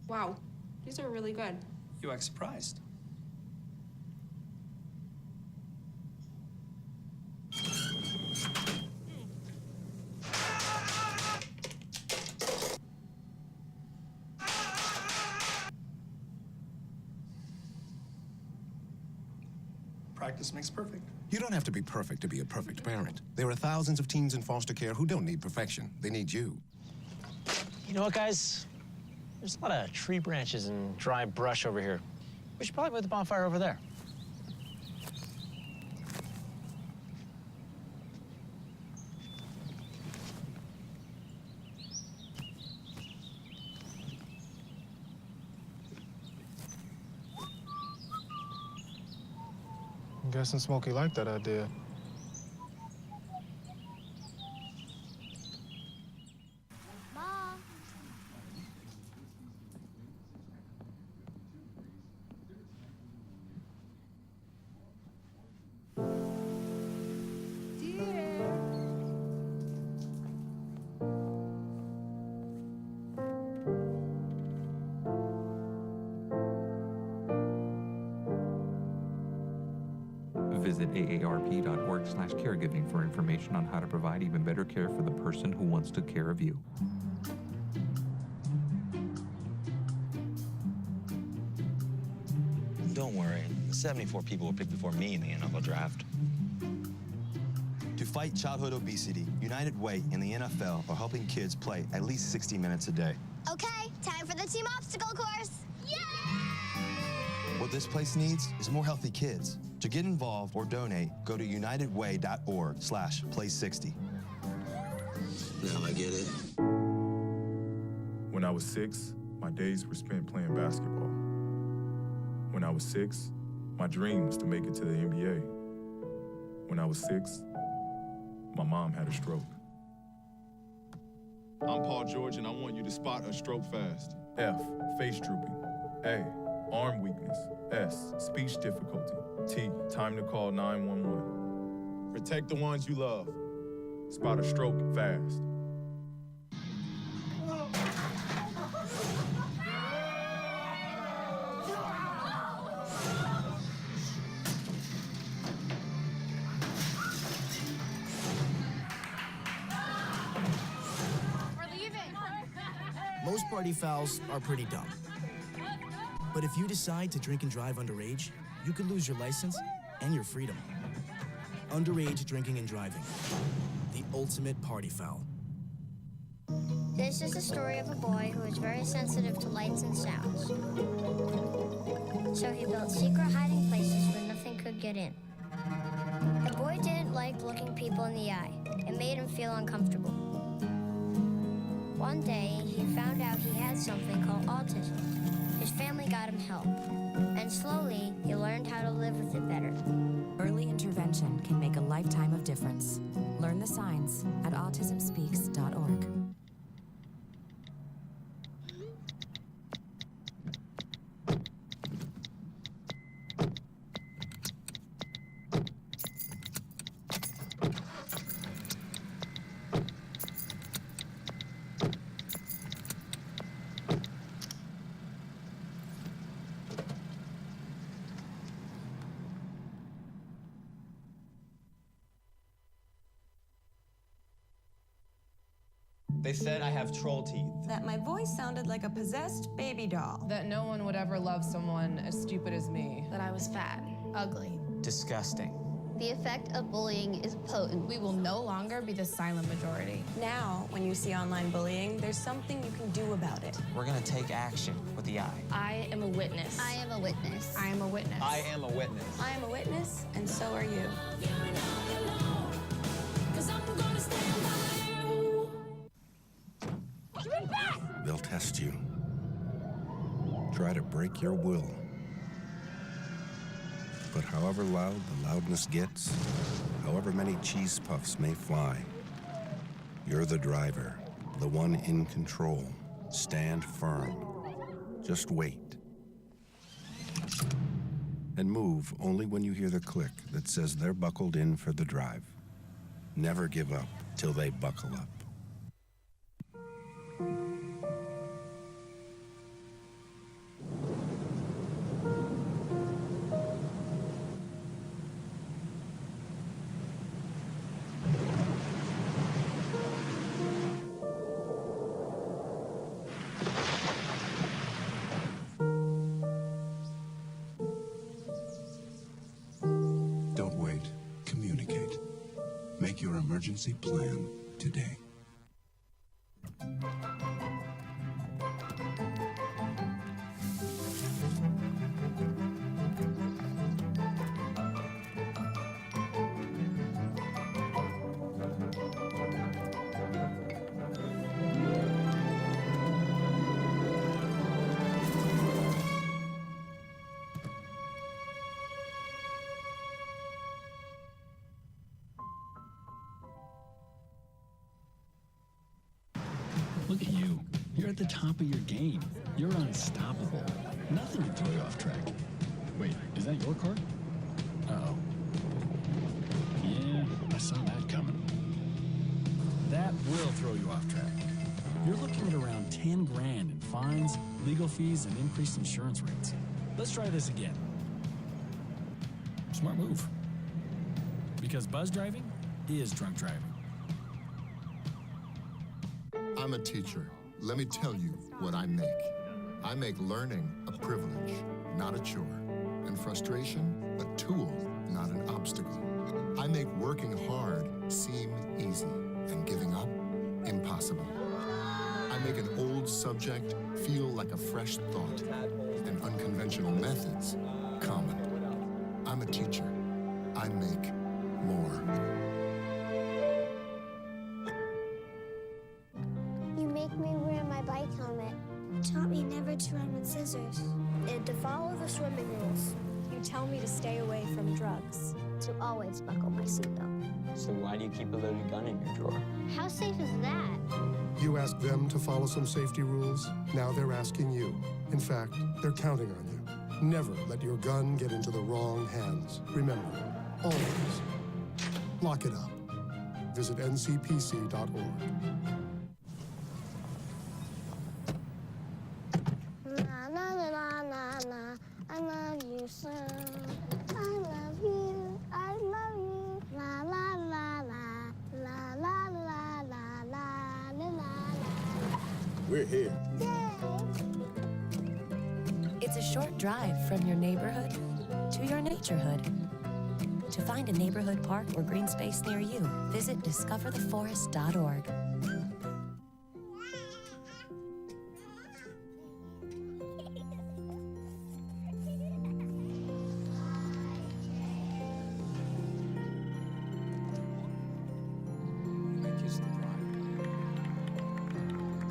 Wow, these are really good. You act surprised. Practice makes perfect. You don't have to be perfect to be a perfect parent. There are thousands of teens in foster care who don't need perfection. They need you. You know what, guys? There's a lot of tree branches and dry brush over here. We should probably put the bonfire over there. I'm guessing Smokey liked that idea. Visit aarp.org/caregiving for information on how to provide even better care for the person who wants to care of you. Don't worry, 74 people were picked before me in the NFL draft. To fight childhood obesity, United Way and the NFL are helping kids play at least 60 minutes a day. Okay, time for the team obstacle course. What this place needs is more healthy kids. To get involved or donate, go to unitedway.org/play60. Now I get it. When I was 6, my days were spent playing basketball. When I was 6, my dream was to make it to the NBA. When I was 6, my mom had a stroke. I'm Paul George, and I want you to spot a stroke fast. F, face drooping. A, arm weakness. S, speech difficulty. T, time to call 911. Protect the ones you love. Spot a stroke fast. Most party fouls are pretty dumb. But if you decide to drink and drive underage, you could lose your license and your freedom. Underage drinking and driving. The ultimate party foul. This is the story of a boy who was very sensitive to lights and sounds. So he built secret hiding places where nothing could get in. The boy didn't like looking people in the eye. It made him feel uncomfortable. One day, he found out he had something called autism. His family got him help. And slowly, he learned how to live with it better. Early intervention can make a lifetime of difference. Learn the signs at autismspeaks.org. They said I have troll teeth. That my voice sounded like a possessed baby doll. That no one would ever love someone as stupid as me. That I was fat, ugly. Disgusting. The effect of bullying is potent. We will no longer be the silent majority. Now, when you see online bullying, there's something you can do about it. We're gonna take action with the eye. I am a witness. I am a witness. I am a witness. I am a witness. I am a witness, and so are you. They'll test you. Try to break your will. But however loud the loudness gets, however many cheese puffs may fly, you're the driver, the one in control. Stand firm. Just wait. And move only when you hear the click that says they're buckled in for the drive. Never give up till they buckle up. Don't wait. Communicate. Make your emergency plan today. Look at you. You're at the top of your game. You're unstoppable. Nothing can throw you off track. Wait, is that your car? Uh-oh. Yeah, I saw that coming. That will throw you off track. You're looking at around 10 grand in fines, legal fees, and increased insurance rates. Let's try this again. Smart move. Because buzz driving is drunk driving. I'm a teacher. Let me tell you what I make. I make learning a privilege, not a chore, and frustration a tool, not an obstacle. I make working hard seem easy and giving up impossible. I make an old subject feel like a fresh thought and unconventional methods common. I'm a teacher. I make more. You make me wear my bike helmet. You taught me never to run with scissors. And to follow the swimming rules. You tell me to stay away from drugs. To always buckle my seatbelt. So why do you keep a loaded gun in your drawer? How safe is that? You asked them to follow some safety rules. Now they're asking you. In fact, they're counting on you. Never let your gun get into the wrong hands. Remember, always lock it up. Visit ncpc.org. Na na na na na na. I love you so. I love you. I love you. La la la la. La la la la la la la la. We're here. It's a short drive from your neighborhood to your naturehood. To find a neighborhood park or green space near you, visit discovertheforest.org.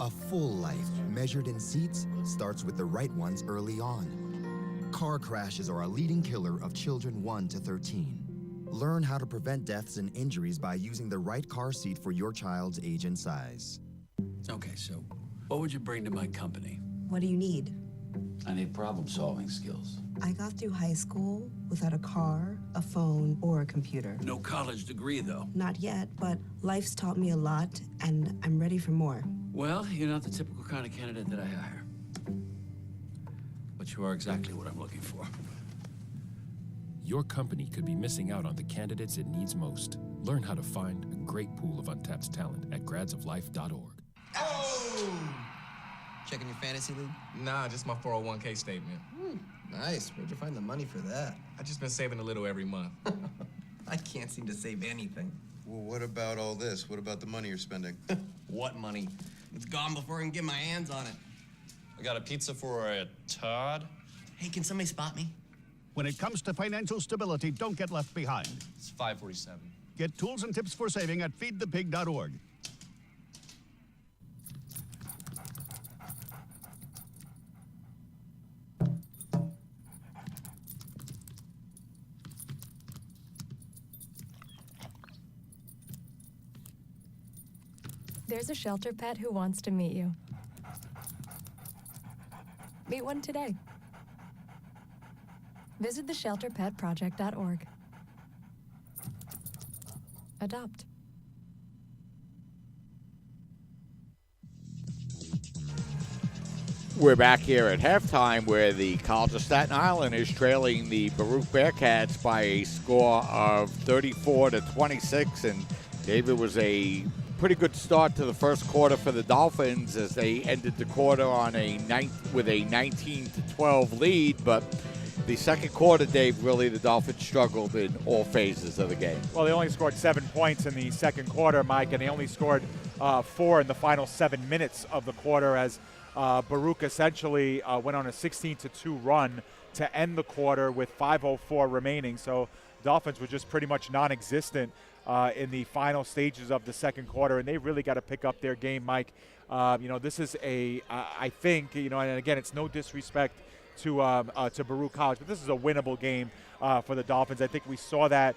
A full life measured in seats starts with the right ones early on. Car crashes are a leading killer of children 1 to 13. Learn how to prevent deaths and injuries by using the right car seat for your child's age and size. Okay, so what would you bring to my company? What do you need? I need problem-solving skills. I got through high school without a car, a phone, or a computer. No college degree, though. Not yet, but life's taught me a lot, and I'm ready for more. Well, you're not the typical kind of candidate that I hire. But you are exactly what I'm looking for. Your company could be missing out on the candidates it needs most. Learn how to find a great pool of untapped talent at gradsoflife.org. Oh! Checking your fantasy league? Nah, just my 401k statement. Nice. Where'd you find the money for that? I just been saving a little every month. I can't seem to save anything. Well, what about all this? What about the money you're spending? What money? It's gone before I can get my hands on it. I got a pizza for a Todd. Hey, can somebody spot me? When it comes to financial stability, don't get left behind. It's 547. Get tools and tips for saving at feedthepig.org. There's a shelter pet who wants to meet you. Meet one today. Visit theshelterpetproject.org. Adopt. We're back here at halftime where the College of Staten Island is trailing the Baruch Bearcats by a score of 34-26. And David, was a pretty good start to the first quarter for the Dolphins as they ended the quarter on with a 19-12 lead. But the second quarter, Dave, really the Dolphins struggled in all phases of the game. Well, they only scored 7 points in the second quarter, Mike, and they only scored 4 in the final 7 minutes of the quarter as Baruch essentially went on a 16-2 run to end the quarter with 5:04 remaining. So Dolphins were just pretty much non-existent in the final stages of the second quarter, and they really got to pick up their game, Mike. This is I think, and again, it's no disrespect to Baruch College, but this is a winnable game for the Dolphins. I think we saw that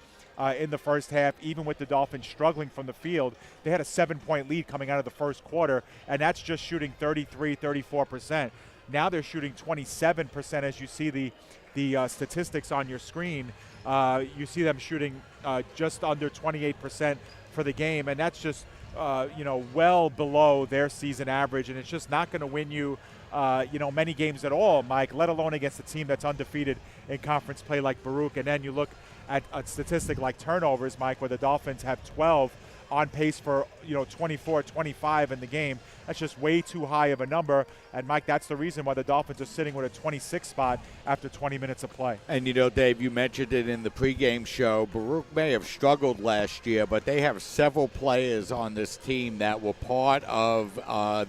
in the first half, even with the Dolphins struggling from the field. They had a 7-point lead coming out of the first quarter, and that's just shooting 34%. Now they're shooting 27%, as you see the statistics on your screen. You see them shooting just under 28% for the game, and that's just well below their season average, and it's just not going to win you many games at all, Mike, let alone against a team that's undefeated in conference play like Baruch. And then you look at a statistic like turnovers, Mike, where the Dolphins have 12 on pace for 24, 25 in the game. That's just way too high of a number. And, Mike, that's the reason why the Dolphins are sitting with a 26 spot after 20 minutes of play. And, Dave, you mentioned it in the pregame show. Baruch may have struggled last year, but they have several players on this team that were part of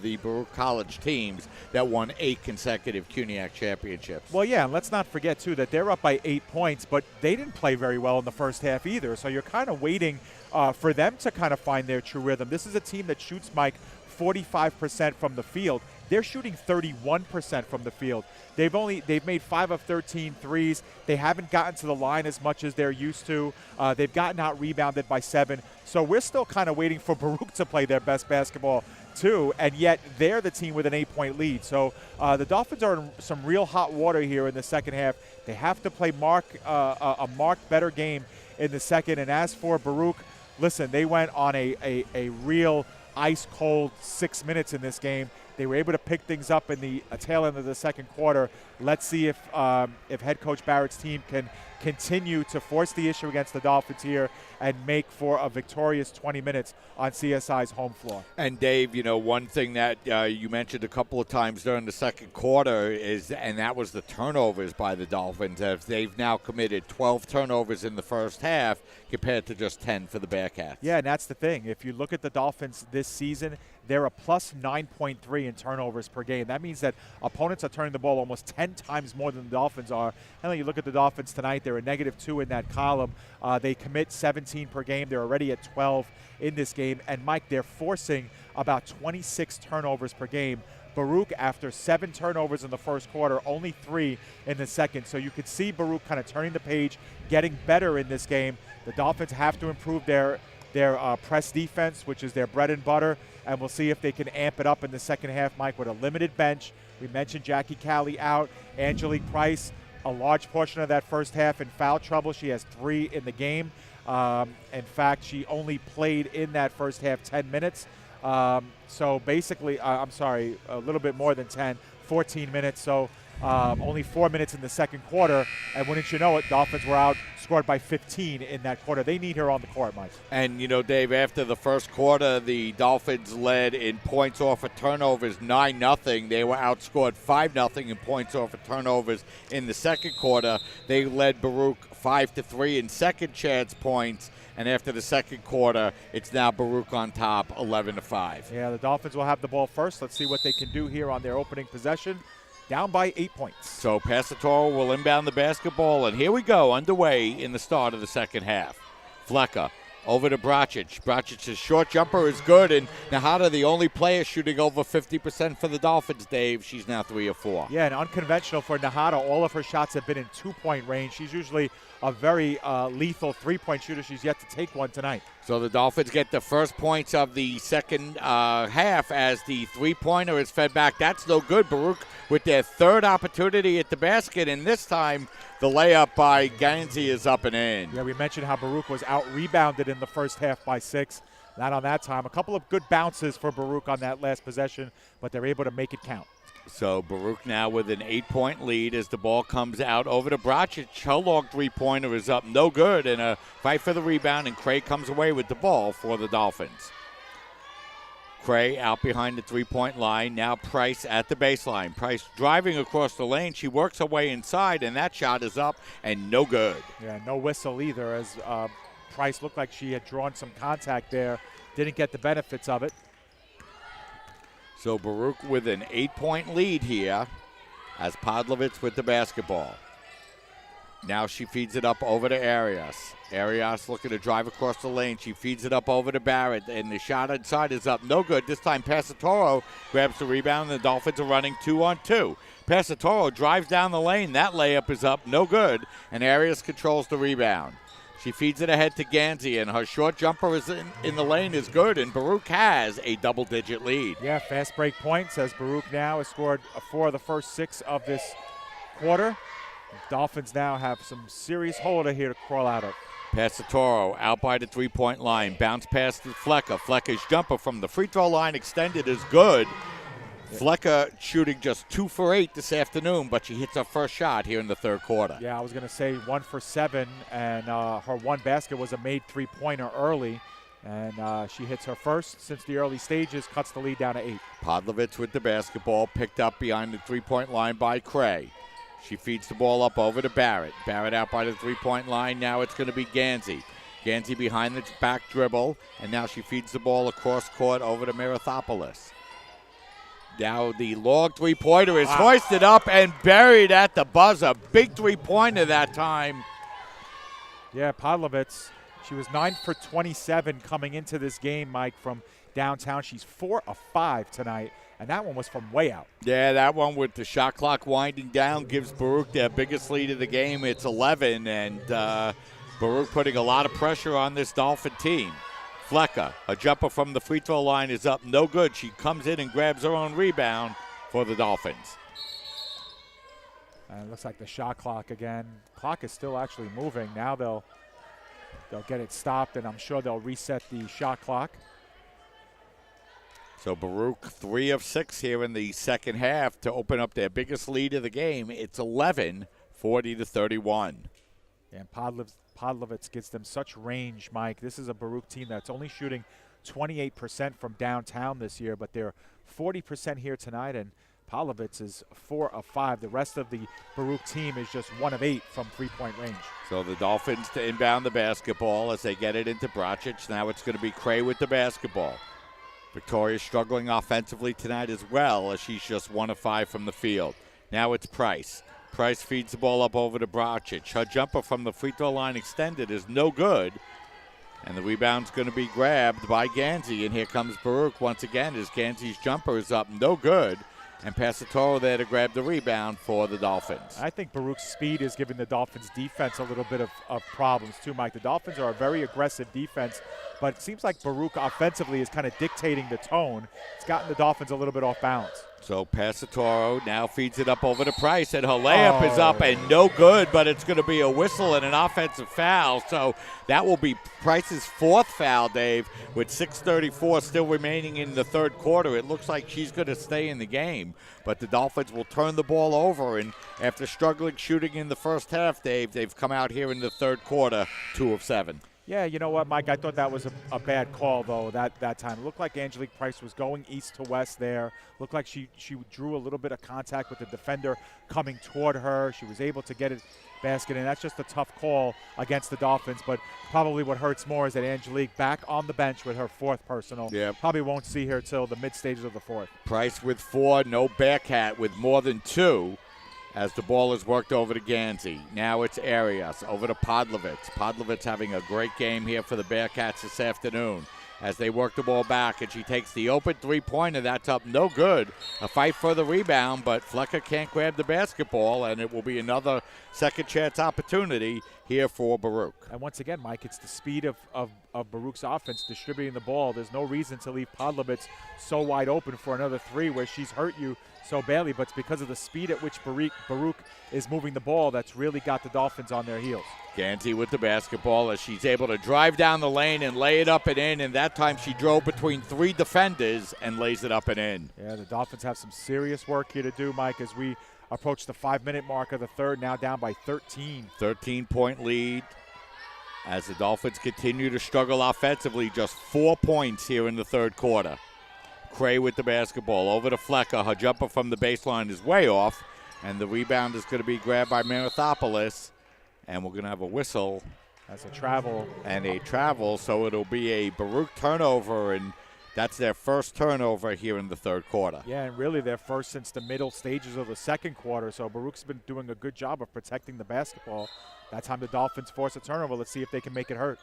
the Baruch College teams that won 8 consecutive CUNYAC championships. Well, yeah, and let's not forget, too, that they're up by 8 points, but they didn't play very well in the first half either. So you're kind of waiting for them to kind of find their true rhythm. This is a team that shoots, Mike, 45% from the field. They're shooting 31% from the field. They've made 5 of 13 threes. They haven't gotten to the line as much as they're used to. They've gotten out rebounded by 7. So we're still kind of waiting for Baruch to play their best basketball too, and yet they're the team with an 8-point lead. So the Dolphins are in some real hot water here in the second half. They have to play a marked better game in the second. And as for Baruch, listen, they went on a real ice-cold 6 minutes in this game. They were able to pick things up in the tail end of the second quarter, Let's see if head coach Barrett's team can continue to force the issue against the Dolphins here and make for a victorious 20 minutes on CSI's home floor. And Dave, you know, one thing that you mentioned a couple of times during the second quarter and that was the turnovers by the Dolphins. As they've now committed 12 turnovers in the first half compared to just 10 for the Bearcats. Yeah, and that's the thing. If you look at the Dolphins this season, they're a plus 9.3 in turnovers per game. That means that opponents are turning the ball almost 10 times more than the Dolphins are. And then you look at the Dolphins tonight, they're a -2 in that column. They commit 17 per game. They're already at 12 in this game. And, Mike, they're forcing about 26 turnovers per game. Baruch, after 7 turnovers in the first quarter, only 3 in the second. So you could see Baruch kind of turning the page, getting better in this game. The Dolphins have to improve their press defense, which is their bread and butter, and we'll see if they can amp it up in the second half, Mike, with a limited bench. We mentioned Jackie Calley out, Angelique Price, a large portion of that first half in foul trouble. She has 3 in the game. In fact, she only played in that first half 10 minutes. So basically, a little bit more than 10, 14 minutes. So only 4 minutes in the second quarter. And wouldn't you know it, Dolphins were outscored by 15 in that quarter. They need her on the court, Mike. And, you know, Dave, after the first quarter, the Dolphins led in points off of turnovers 9-0. They were outscored 5-0 in points off of turnovers in the second quarter. They led Baruch 5-3 in second chance points. And after the second quarter, it's now Baruch on top, 11-5. Yeah, the Dolphins will have the ball first. Let's see what they can do here on their opening possession. Down by 8 points. So Passatore will inbound the basketball, and here we go, underway in the start of the second half. Flecker over to Bracic. Bracic's short jumper is good, and Nahata, the only player shooting over 50% for the Dolphins, Dave. She's now 3 of 4. Yeah, and unconventional for Nahata. All of her shots have been in 2-point range. She's usually a very lethal 3-point shooter. She's yet to take one tonight. So the Dolphins get the first points of the second half as the three-pointer is fed back. That's no good. Baruch with their third opportunity at the basket, and this time the layup by Gansey is up and in. Yeah, we mentioned how Baruch was out-rebounded in the first half by 6. Not on that time. A couple of good bounces for Baruch on that last possession, but they're able to make it count. So Baruch now with an 8-point lead as the ball comes out over to Bracic. Her long three-pointer is up, no good, and a fight for the rebound, and Cray comes away with the ball for the Dolphins. Cray out behind the three-point line. Now Price at the baseline. Price driving across the lane. She works her way inside, and that shot is up and no good. Yeah, no whistle either, as Price looked like she had drawn some contact there. Didn't get the benefits of it. So Baruch with an 8-point lead here as Podlovitz with the basketball. Now she feeds it up over to Arias. Arias looking to drive across the lane. She feeds it up over to Barrett, and the shot inside is up. No good. This time Passatore grabs the rebound, and the Dolphins are running 2-on-2. Passatore drives down the lane. That layup is up. No good, and Arias controls the rebound. She feeds it ahead to Gansey, and her short jumper is in the lane is good, and Baruch has a double-digit lead. Yeah, fast break points as Baruch now has scored 4 of the first 6 of this quarter. The Dolphins now have some serious holder here to crawl out of. Passatore out by the three-point line. Bounce pass to Flecker. Flecker's jumper from the free throw line extended is good. Flecker shooting just 2 for 8 this afternoon, but she hits her first shot here in the third quarter. Yeah, I was going to say 1 for 7, and her one basket was a made three-pointer early, and she hits her first since the early stages, cuts the lead down to 8. Podlovitz with the basketball, picked up behind the three-point line by Cray. She feeds the ball up over to Barrett. Barrett out by the three-point line. Now it's going to be Gansey. Gansey behind the back dribble, and now she feeds the ball across court over to Mirathopoulos. Now the long three-pointer is hoisted up and buried at the buzzer. Big three-pointer that time. Yeah, Podlovitz, she was 9 for 27 coming into this game, Mike, from downtown. She's 4 of 5 tonight, and that one was from way out. Yeah, that one with the shot clock winding down gives Baruch their biggest lead of the game. It's 11, and Baruch putting a lot of pressure on this Dolphin team. Flecker, a jumper from the free throw line is up, no good. She comes in and grabs her own rebound for the Dolphins. And it looks like the shot clock again. Clock is still actually moving. Now they'll get it stopped, and I'm sure they'll reset the shot clock. So Baruch 3 of 6 here in the second half to open up their biggest lead of the game. It's 11, 40-31. And Podlovitz gives them such range, Mike. This is a Baruch team that's only shooting 28% from downtown this year, but they're 40% here tonight, and Podlovitz is 4 of 5. The rest of the Baruch team is just 1 of 8 from three-point range. So the Dolphins to inbound the basketball as they get it into Bracic. Now it's going to be Cray with the basketball. Victoria's struggling offensively tonight as well, as she's just 1 of 5 from the field. Now it's Price. Price feeds the ball up over to Bracic. Her jumper from the free throw line extended is no good. And the rebound's going to be grabbed by Gansey. And here comes Baruch once again as Gansey's jumper is up, no good. And Passatoro there to grab the rebound for the Dolphins. I think Baruch's speed is giving the Dolphins defense a little bit of problems too, Mike. The Dolphins are a very aggressive defense, but it seems like Baruch offensively is kind of dictating the tone. It's gotten the Dolphins a little bit off balance. So Passatoro now feeds it up over to Price, and her layup is up and no good, but it's going to be a whistle and an offensive foul. So that will be Price's 4th foul, Dave, with 6:34 still remaining in the third quarter. It looks like she's going to stay in the game, but the Dolphins will turn the ball over, and after struggling shooting in the first half, Dave, they've come out here in the third quarter 2 of 7. Yeah, you know what, Mike? I thought that was a bad call, though, that time. It looked like Angelique Price was going east to west there. Looked like she drew a little bit of contact with the defender coming toward her. She was able to get it basket, and that's just a tough call against the Dolphins. But probably what hurts more is that Angelique back on the bench with her 4th personal. Yep. Probably won't see her till the mid-stages of the 4th. Price with 4, no Bearcat with more than 2. As the ball is worked over to Gansey. Now it's Arias over to Podlovitz. Podlovitz having a great game here for the Bearcats this afternoon as they work the ball back, and she takes the open three-pointer. That's up no good. A fight for the rebound, but Flecker can't grab the basketball, and it will be another second chance opportunity here for Baruch. And once again, Mike, it's the speed of Baruch's offense distributing the ball. There's no reason to leave Podlovitz so wide open for another 3 where she's hurt you so badly, but it's because of the speed at which Baruch is moving the ball that's really got the Dolphins on their heels. Gansey with the basketball as she's able to drive down the lane and lay it up and in, and that time she drove between 3 defenders and lays it up and in. Yeah, the Dolphins have some serious work here to do, Mike, as we approach the 5-minute mark of the third, now down by 13. 13-point lead as the Dolphins continue to struggle offensively. Just 4 points here in the third quarter. Cray with the basketball over to Flecker. Her jumper from the baseline is way off, and the rebound is going to be grabbed by Marathopoulos, and we're going to have a whistle. That's a travel. And a travel, so it'll be a Baruch turnover, and that's their first turnover here in the third quarter. Yeah, and really their first since the middle stages of the second quarter, so Baruch's been doing a good job of protecting the basketball. That time the Dolphins force a turnover. Let's see if they can make it hurt.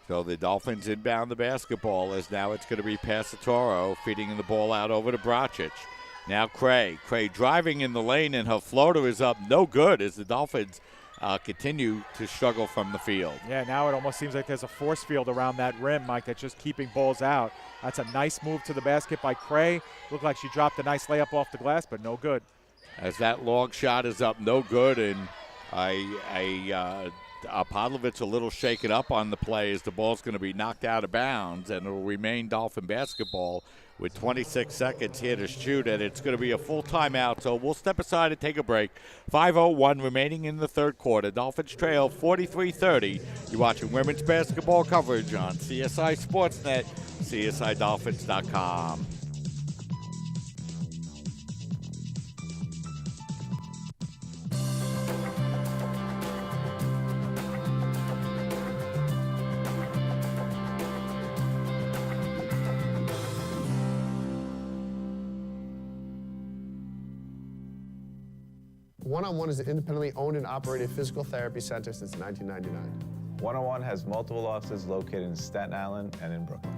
So the Dolphins inbound the basketball as now it's going to be Passatoro feeding the ball out over to Bracic. Now Cray. Cray driving in the lane, and her floater is up no good as the Dolphins continue to struggle from the field. Yeah, now it almost seems like there's a force field around that rim, Mike, that's just keeping balls out. That's a nice move to the basket by Cray. Looked like she dropped a nice layup off the glass, but no good. As that long shot is up no good, and Podlovitz a little shaken up on the play as the ball's going to be knocked out of bounds, and it will remain Dolphin basketball with 26 seconds here to shoot, and it's going to be a full timeout, so we'll step aside and take a break. 5:01 remaining in the third quarter. Dolphins trail 43-30. You're watching women's basketball coverage on CSI Sportsnet, CSIDolphins.com. One-on-One is an independently owned and operated physical therapy center since 1999. One-on-One has multiple offices located in Staten Island and in Brooklyn.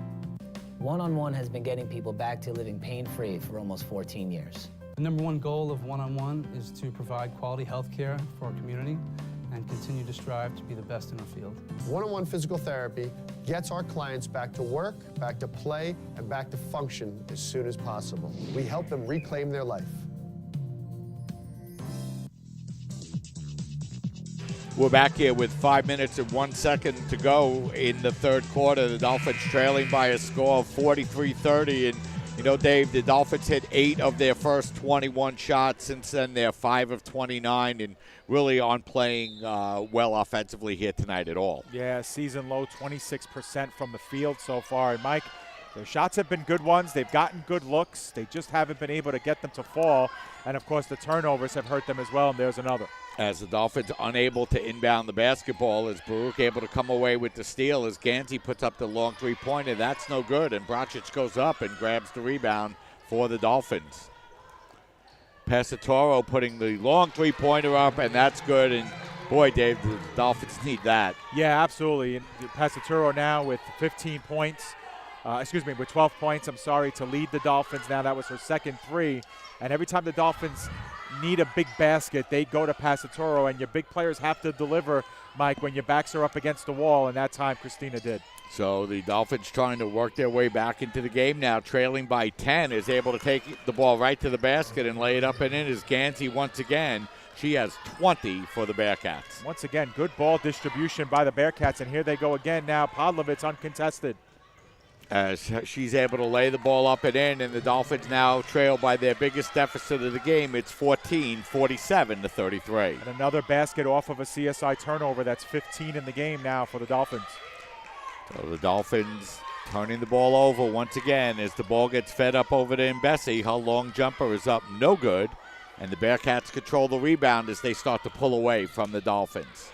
One-on-One has been getting people back to living pain-free for almost 14 years. The number one goal of One-on-One is to provide quality health care for our community and continue to strive to be the best in our field. One-on-One physical therapy gets our clients back to work, back to play, and back to function as soon as possible. We help them reclaim their life. We're back here with 5 minutes and 1 second to go in the third quarter. The Dolphins trailing by a score of 43-30. And You know, Dave, the Dolphins hit 8 of their first 21 shots. Since then, they're 5 of 29 and really aren't playing well offensively here tonight at all. Yeah, season low 26% from the field so far. And, Mike, their shots have been good ones. They've gotten good looks. They just haven't been able to get them to fall. And, of course, the turnovers have hurt them as well, and there's another. As the Dolphins unable to inbound the basketball, is Baruch able to come away with the steal as Gansey puts up the long three-pointer. That's no good, and Brocic goes up and grabs the rebound for the Dolphins. Passatoro putting the long three-pointer up, and that's good. And, boy, Dave, the Dolphins need that. Yeah, absolutely. And Passatoro now with 15 points. With 12 points, to lead the Dolphins now. That was her second three. And every time the Dolphins need a big basket, they go to Passatoro, and your big players have to deliver, Mike, when your backs are up against the wall, and that time Christina did. So the Dolphins trying to work their way back into the game now, trailing by 10, is able to take the ball right to the basket and lay it up and in as Gansey once again. She has 20 for the Bearcats. Once again, good ball distribution by the Bearcats, and here they go again now. Podlovitz uncontested. As she's able to lay the ball up and in, and the Dolphins now trail by their biggest deficit of the game. It's 14-47 to 33. And another basket off of a CSI turnover. That's 15 in the game now for the Dolphins. So the Dolphins turning the ball over once again as the ball gets fed up over to Mbesi. Her long jumper is up, no good. And the Bearcats control the rebound as they start to pull away from the Dolphins.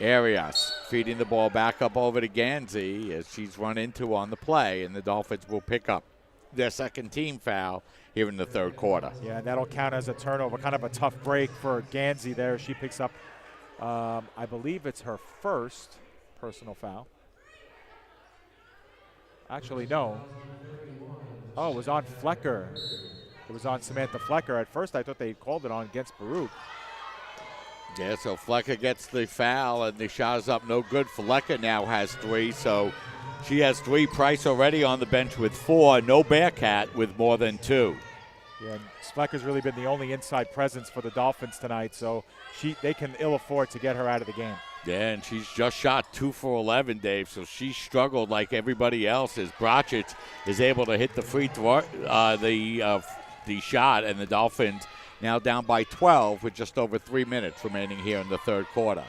Arias feeding the ball back up over to Gansey as she's run into on the play, and the Dolphins will pick up their second team foul here in the third quarter. Yeah, and that'll count as a turnover. Kind of a tough break for Gansey there. She picks up, I believe it's her first personal foul. Actually, no. Oh, it was on Flecker. It was on Samantha Flecker. At first, I thought they called it on against Baruch. Yeah, so Flecker gets the foul, and the shot is up no good. Flecker now has 3, so she has 3. Price already on the bench with 4. No Bearcat with more than 2. Yeah, and Flecker's really been the only inside presence for the Dolphins tonight, so they can ill afford to get her out of the game. Yeah, and she's just shot 2 for 11, Dave, so she struggled like everybody else as Brocic is able to hit the free throw, the shot, and the Dolphins now down by 12 with just over 3 minutes remaining here in the third quarter.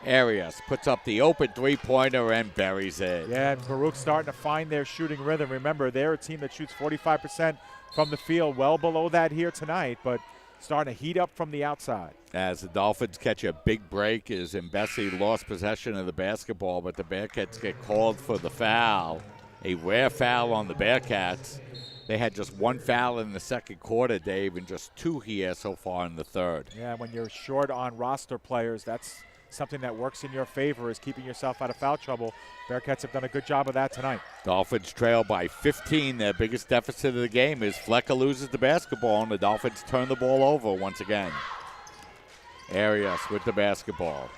Arias puts up the open three-pointer and buries it. Yeah, and Baruch starting to find their shooting rhythm. Remember, they're a team that shoots 45% from the field, well below that here tonight, but starting to heat up from the outside. As the Dolphins catch a big break as Mbesi lost possession of the basketball, but the Bearcats get called for the foul. A rare foul on the Bearcats. They had just 1 foul in the second quarter, Dave, and just 2 here so far in the third. Yeah, when you're short on roster players, that's something that works in your favor, is keeping yourself out of foul trouble. Bearcats have done a good job of that tonight. Dolphins trail by 15. Their biggest deficit of the game is Flecker loses the basketball, and the Dolphins turn the ball over once again. Arias with the basketball.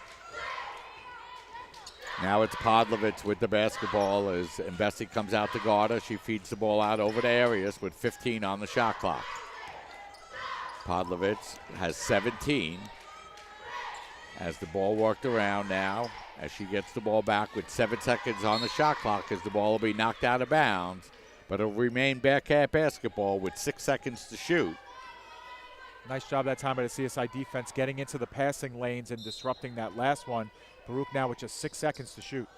Now it's Podlovitz with the basketball as Mbesi comes out to guard her. She feeds the ball out over to Arias with 15 on the shot clock. Podlovitz has 17 as the ball worked around now as she gets the ball back with 7 seconds on the shot clock as the ball will be knocked out of bounds, but it'll remain Bearcat basketball with 6 seconds to shoot. Nice job that time by the CSI defense getting into the passing lanes and disrupting that last one. Baruch now with just 6 seconds to shoot.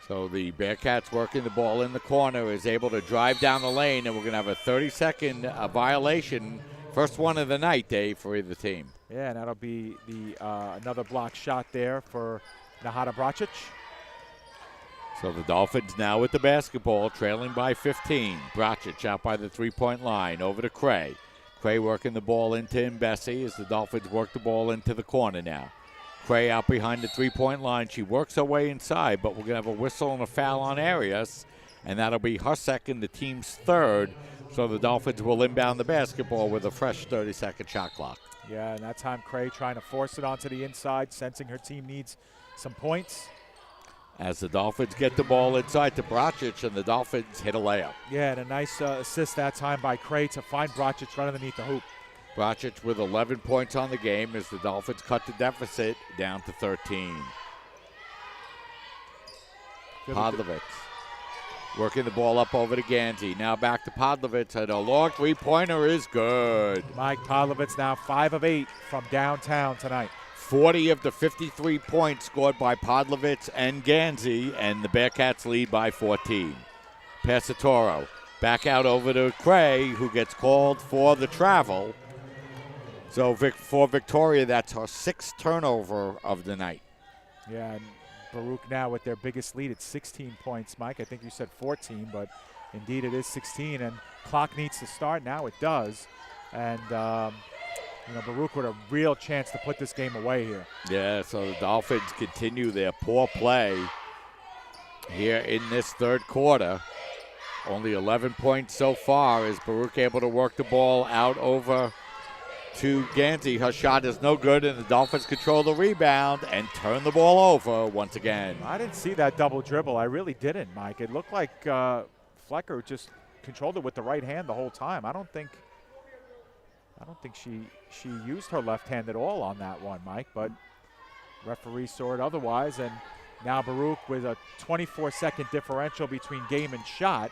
So the Bearcats working the ball in the corner is able to drive down the lane, and we're going to have a 30-second violation. First one of the night, Dave, for either team. Yeah, and that'll be the another block shot there for Nahada Brocic. So the Dolphins now with the basketball, trailing by 15. Brocic out by the three-point line, over to Cray. Cray working the ball into Mbesi as the Dolphins work the ball into the corner now. Cray out behind the three-point line. She works her way inside, but we're going to have a whistle and a foul on Arias, and that'll be her second, the team's third. So the Dolphins will inbound the basketball with a fresh 30-second shot clock. Yeah, and that time Cray trying to force it onto the inside, sensing her team needs some points. As the Dolphins get the ball inside to Brocic, and the Dolphins hit a layup. Yeah, and a nice assist that time by Cray to find Brocic right underneath the hoop. Brocic with 11 points on the game as the Dolphins cut the deficit down to 13. Podlovitz Working the ball up over to Gansey. Now back to Podlovitz, and a long three-pointer is good. Mike Podlovitz now 5 of 8 from downtown tonight. 40 of the 53 points scored by Podlovitz and Gansey, and the Bearcats lead by 14. Passatoro back out over to Cray, who gets called for the travel. So for Victoria, that's her 6th turnover of the night. Yeah, and Baruch now with their biggest lead at 16 points. Mike, I think you said 14, but indeed it is 16, and clock needs to start. Now it does. And, Baruch with a real chance to put this game away here. Yeah, so the Dolphins continue their poor play here in this third quarter. Only 11 points so far. Is Baruch able to work the ball out over to Gansey? Her shot is no good, and the Dolphins control the rebound and turn the ball over once again. I didn't see that double dribble. I really didn't, Mike. It looked like Flecker just controlled it with the right hand the whole time. I don't think she used her left hand at all on that one, Mike, but referee saw it otherwise, and now Baruch with a 24-second differential between game and shot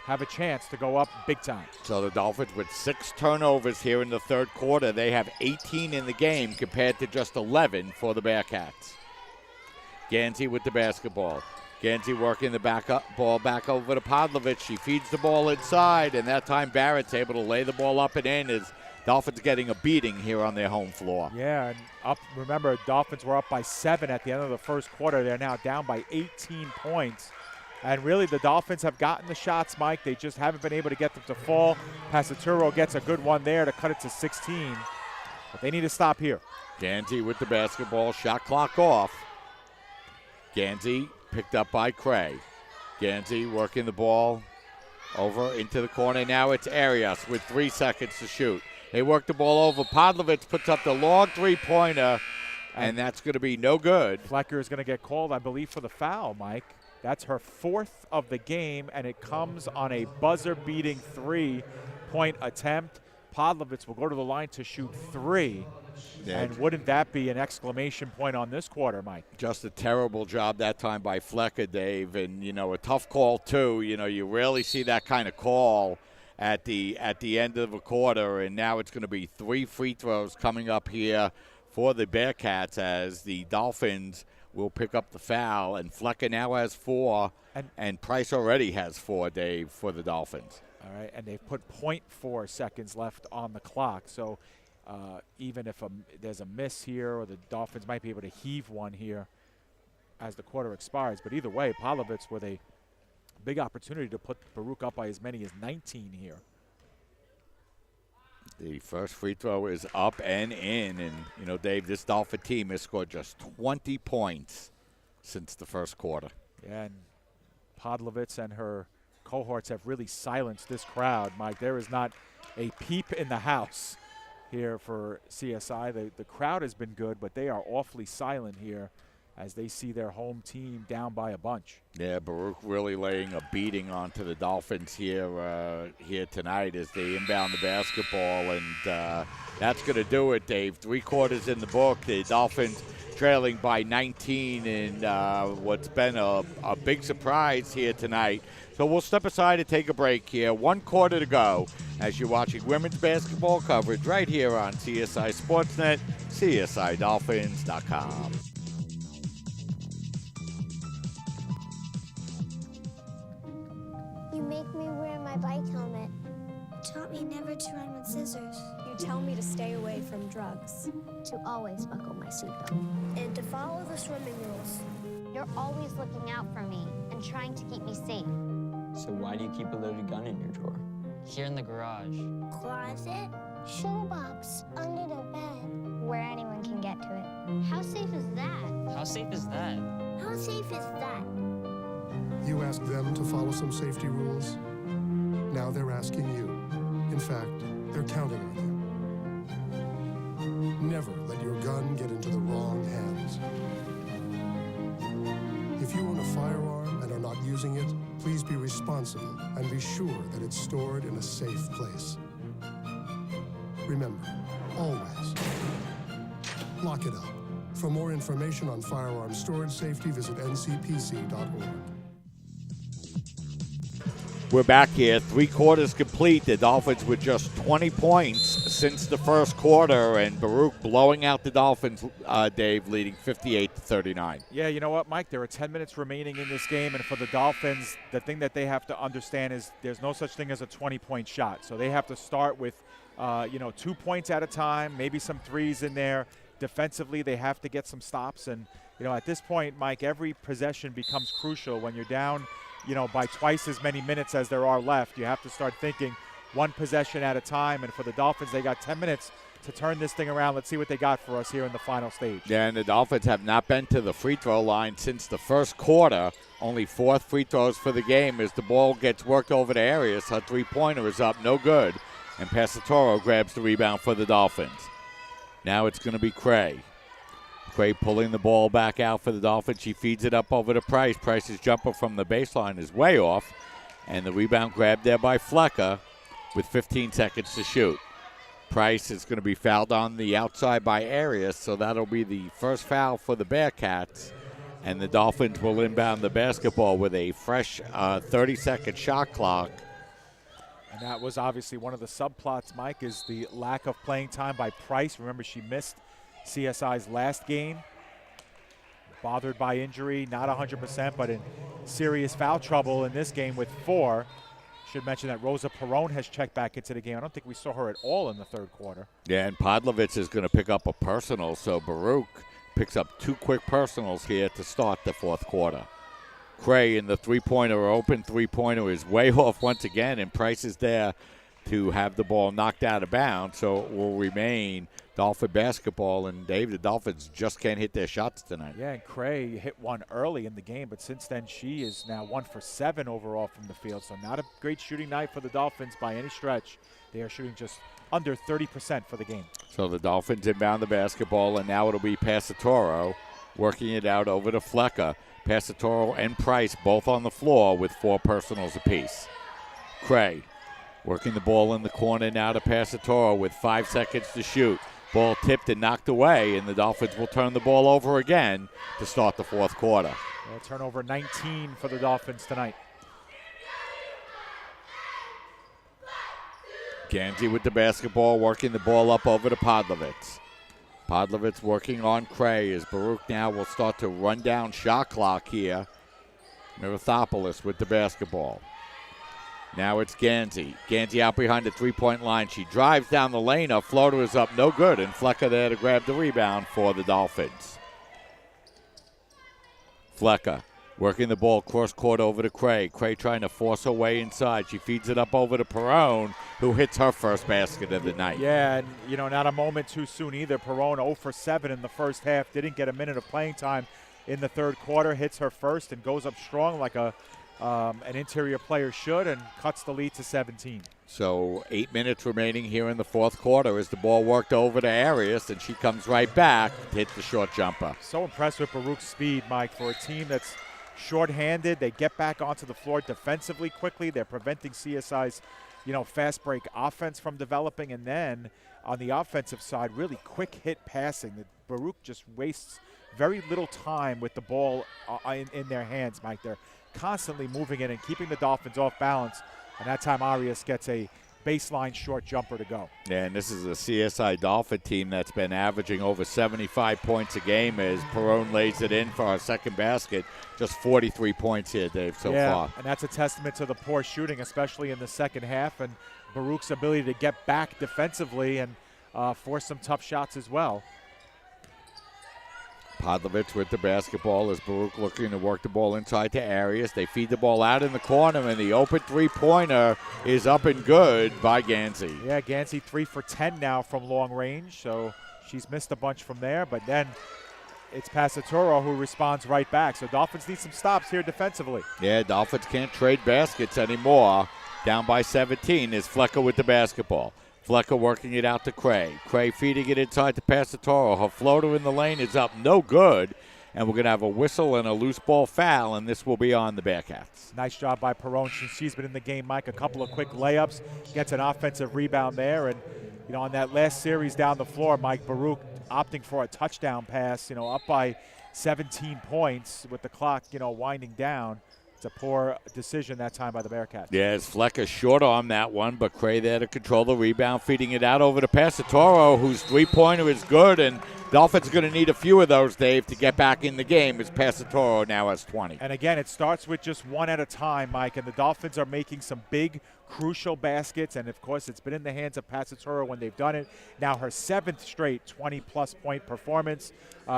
have a chance to go up big time. So the Dolphins with 6 turnovers here in the third quarter. They have 18 in the game compared to just 11 for the Bearcats. Gansey with the basketball. Gansey working the ball back over to Podlovitz. She feeds the ball inside, and that time Barrett's able to lay the ball up and in as Dolphins getting a beating here on their home floor. Yeah, and remember, Dolphins were up by 7 at the end of the first quarter. They're now down by 18 points. And really, the Dolphins have gotten the shots, Mike. They just haven't been able to get them to fall. Passaturo gets a good one there to cut it to 16. But they need to stop here. Gansey with the basketball. Shot clock off. Gansey picked up by Cray. Gansey working the ball over into the corner. Now it's Arias with 3 seconds to shoot. They work the ball over. Podlovitz puts up the long three-pointer, and that's going to be no good. Flecker is going to get called, I believe, for the foul, Mike. That's her 4th of the game, and it comes on a buzzer-beating 3-point attempt. Podlovitz will go to the line to shoot 3. Yeah. And wouldn't that be an exclamation point on this quarter, Mike? Just a terrible job that time by Flecker, Dave, and, a tough call, too. You rarely see that kind of call at the end of a quarter, and now it's going to be 3 free throws coming up here for the Bearcats as the Dolphins will pick up the foul, and Flecker now has 4, and Price already has 4, Dave, for the Dolphins. All right, and they've put 0.4 seconds left on the clock, so even if there's a miss here, or the Dolphins might be able to heave one here as the quarter expires, but either way, Podlovitz with a big opportunity to put Baruch up by as many as 19 here. The first free throw is up and in. And, Dave, this Dolphin team has scored just 20 points since the first quarter. Yeah, and Podlovitz and her cohorts have really silenced this crowd, Mike. There is not a peep in the house here for CSI. The crowd has been good, but they are awfully silent here as they see their home team down by a bunch. Yeah, Baruch really laying a beating onto the Dolphins here tonight as they inbound the basketball, and that's going to do it, Dave. 3 quarters in the book. The Dolphins trailing by 19 in what's been a big surprise here tonight. So we'll step aside and take a break here. 1 quarter to go as you're watching women's basketball coverage right here on CSI Sportsnet, CSIDolphins.com. You make me wear my bike helmet. Taught me never to run with scissors. You tell me to stay away from drugs. To always buckle my seatbelt. And to follow the swimming rules. You're always looking out for me and trying to keep me safe. So why do you keep a loaded gun in your drawer? Here in the garage. Closet, shoebox, under the bed, where anyone can get to it. How safe is that? How safe is that? How safe is that? You asked them to follow some safety rules. Now they're asking you. In fact, they're counting on you. Never let your gun get into the wrong hands. If you own a firearm and are not using it, please be responsible and be sure that it's stored in a safe place. Remember, always lock it up. For more information on firearm storage safety, visit ncpc.org. We're back here, 3 quarters complete. The Dolphins with just 20 points since the first quarter, and Baruch blowing out the Dolphins, Dave, leading 58-39. Yeah, you know what, Mike? There are 10 minutes remaining in this game, and for the Dolphins, the thing that they have to understand is there's no such thing as a 20-point shot. So they have to start with, 2 points at a time, maybe some threes in there. Defensively, they have to get some stops, and at this point, Mike, every possession becomes crucial when you're down by twice as many minutes as there are left. You have to start thinking one possession at a time. And for the Dolphins, they got 10 minutes to turn this thing around. Let's see what they got for us here in the final stage. Yeah, and the Dolphins have not been to the free throw line since the first quarter. Only 4 free throws for the game as the ball gets worked over to Arias. Her three-pointer is up, no good. And Passatoro grabs the rebound for the Dolphins. Now it's going to be Cray. Cray pulling the ball back out for the Dolphins. She feeds it up over to Price. Price's jumper from the baseline is way off. And the rebound grabbed there by Flecker with 15 seconds to shoot. Price is going to be fouled on the outside by Arias, so that'll be the first foul for the Bearcats. And the Dolphins will inbound the basketball with a fresh 30-second shot clock. And that was obviously one of the subplots, Mike, is the lack of playing time by Price. Remember, she missed CSI's last game, bothered by injury, not 100%, but in serious foul trouble in this game with 4. Should mention that Rosa Perone has checked back into the game. I don't think we saw her at all in the third quarter. Yeah, and Podlovitz is going to pick up a personal, so Baruch picks up 2 quick personals here to start the fourth quarter. Cray in the three-pointer, open three-pointer is way off once again, and Price is there to have the ball knocked out of bounds, so it will remain Dolphin basketball. And Dave, the Dolphins just can't hit their shots tonight. Yeah, and Cray hit one early in the game, but since then she is now 1 for 7 overall from the field. So not a great shooting night for the Dolphins by any stretch. They are shooting just under 30% for the game. So the Dolphins inbound the basketball, and now it'll be Passatoro working it out over to Flecker. Passatoro and Price both on the floor with 4 personals apiece. Cray working the ball in the corner now to Passatoro with 5 seconds to shoot. Ball tipped and knocked away, and the Dolphins will turn the ball over again to start the fourth quarter. Turnover 19 for the Dolphins tonight. Gansey with the basketball, working the ball up over to Podlovitz. Podlovitz working on Cray as Baruch now will start to run down shot clock here. Mirathopoulos with the basketball. Now it's Gansey. Gansey out behind the three-point line. She drives down the lane. Her floater is up, no good. And Flecker there to grab the rebound for the Dolphins. Flecker working the ball cross-court over to Cray. Cray trying to force her way inside. She feeds it up over to Perone, who hits her first basket of the night. Yeah, and, not a moment too soon either. Perone 0 for 7 in the first half. Didn't get a minute of playing time in the third quarter. Hits her first and goes up strong like an interior player should, and cuts the lead to 17. So 8 minutes remaining here in the fourth quarter as the ball worked over to Arias, and she comes right back to hit the short jumper. So impressed with Baruch's speed, Mike, for a team that's shorthanded. They get back onto the floor defensively quickly. They're preventing CSI's, fast break offense from developing, and then on the offensive side, really quick hit passing. Baruch just wastes very little time with the ball in their hands, Mike. They're constantly moving it and keeping the Dolphins off balance, and that time Arias gets a baseline short jumper to go. Yeah, and this is a CSI Dolphin team that's been averaging over 75 points a game as Perone lays it in for our second basket. Just 43 points here, Dave, so far. And that's a testament to the poor shooting, especially in the second half, and Baruch's ability to get back defensively and force some tough shots as well. Podlovitz with the basketball as Baruch looking to work the ball inside to Arias. They feed the ball out in the corner, and the open three-pointer is up and good by Gansey. Yeah, Gansey 3 for 10 now from long range, so she's missed a bunch from there, but then it's Passatoro who responds right back. So Dolphins need some stops here defensively. Yeah, Dolphins can't trade baskets anymore. Down by 17 is Flecker with the basketball. Flecker working it out to Cray. Cray feeding it inside to Passatoro. Her floater in the lane is up, no good. And we're going to have a whistle and a loose ball foul, and this will be on the Bearcats. Nice job by Perone. She's been in the game, Mike. A couple of quick layups. Gets an offensive rebound there. And, on that last series down the floor, Mike, Baruch opting for a touchdown pass, up by 17 points with the clock, winding down. It's a poor decision that time by the Bearcats. Yes, Flecker short arm that one, but Cray there to control the rebound, feeding it out over to Passatoro, whose three-pointer is good, and Dolphins are going to need a few of those, Dave, to get back in the game, as Passatoro now has 20. And again, it starts with just one at a time, Mike, and the Dolphins are making some big, crucial baskets, and of course it's been in the hands of Passatoro when they've done it. Now her 7th straight 20-plus point performance.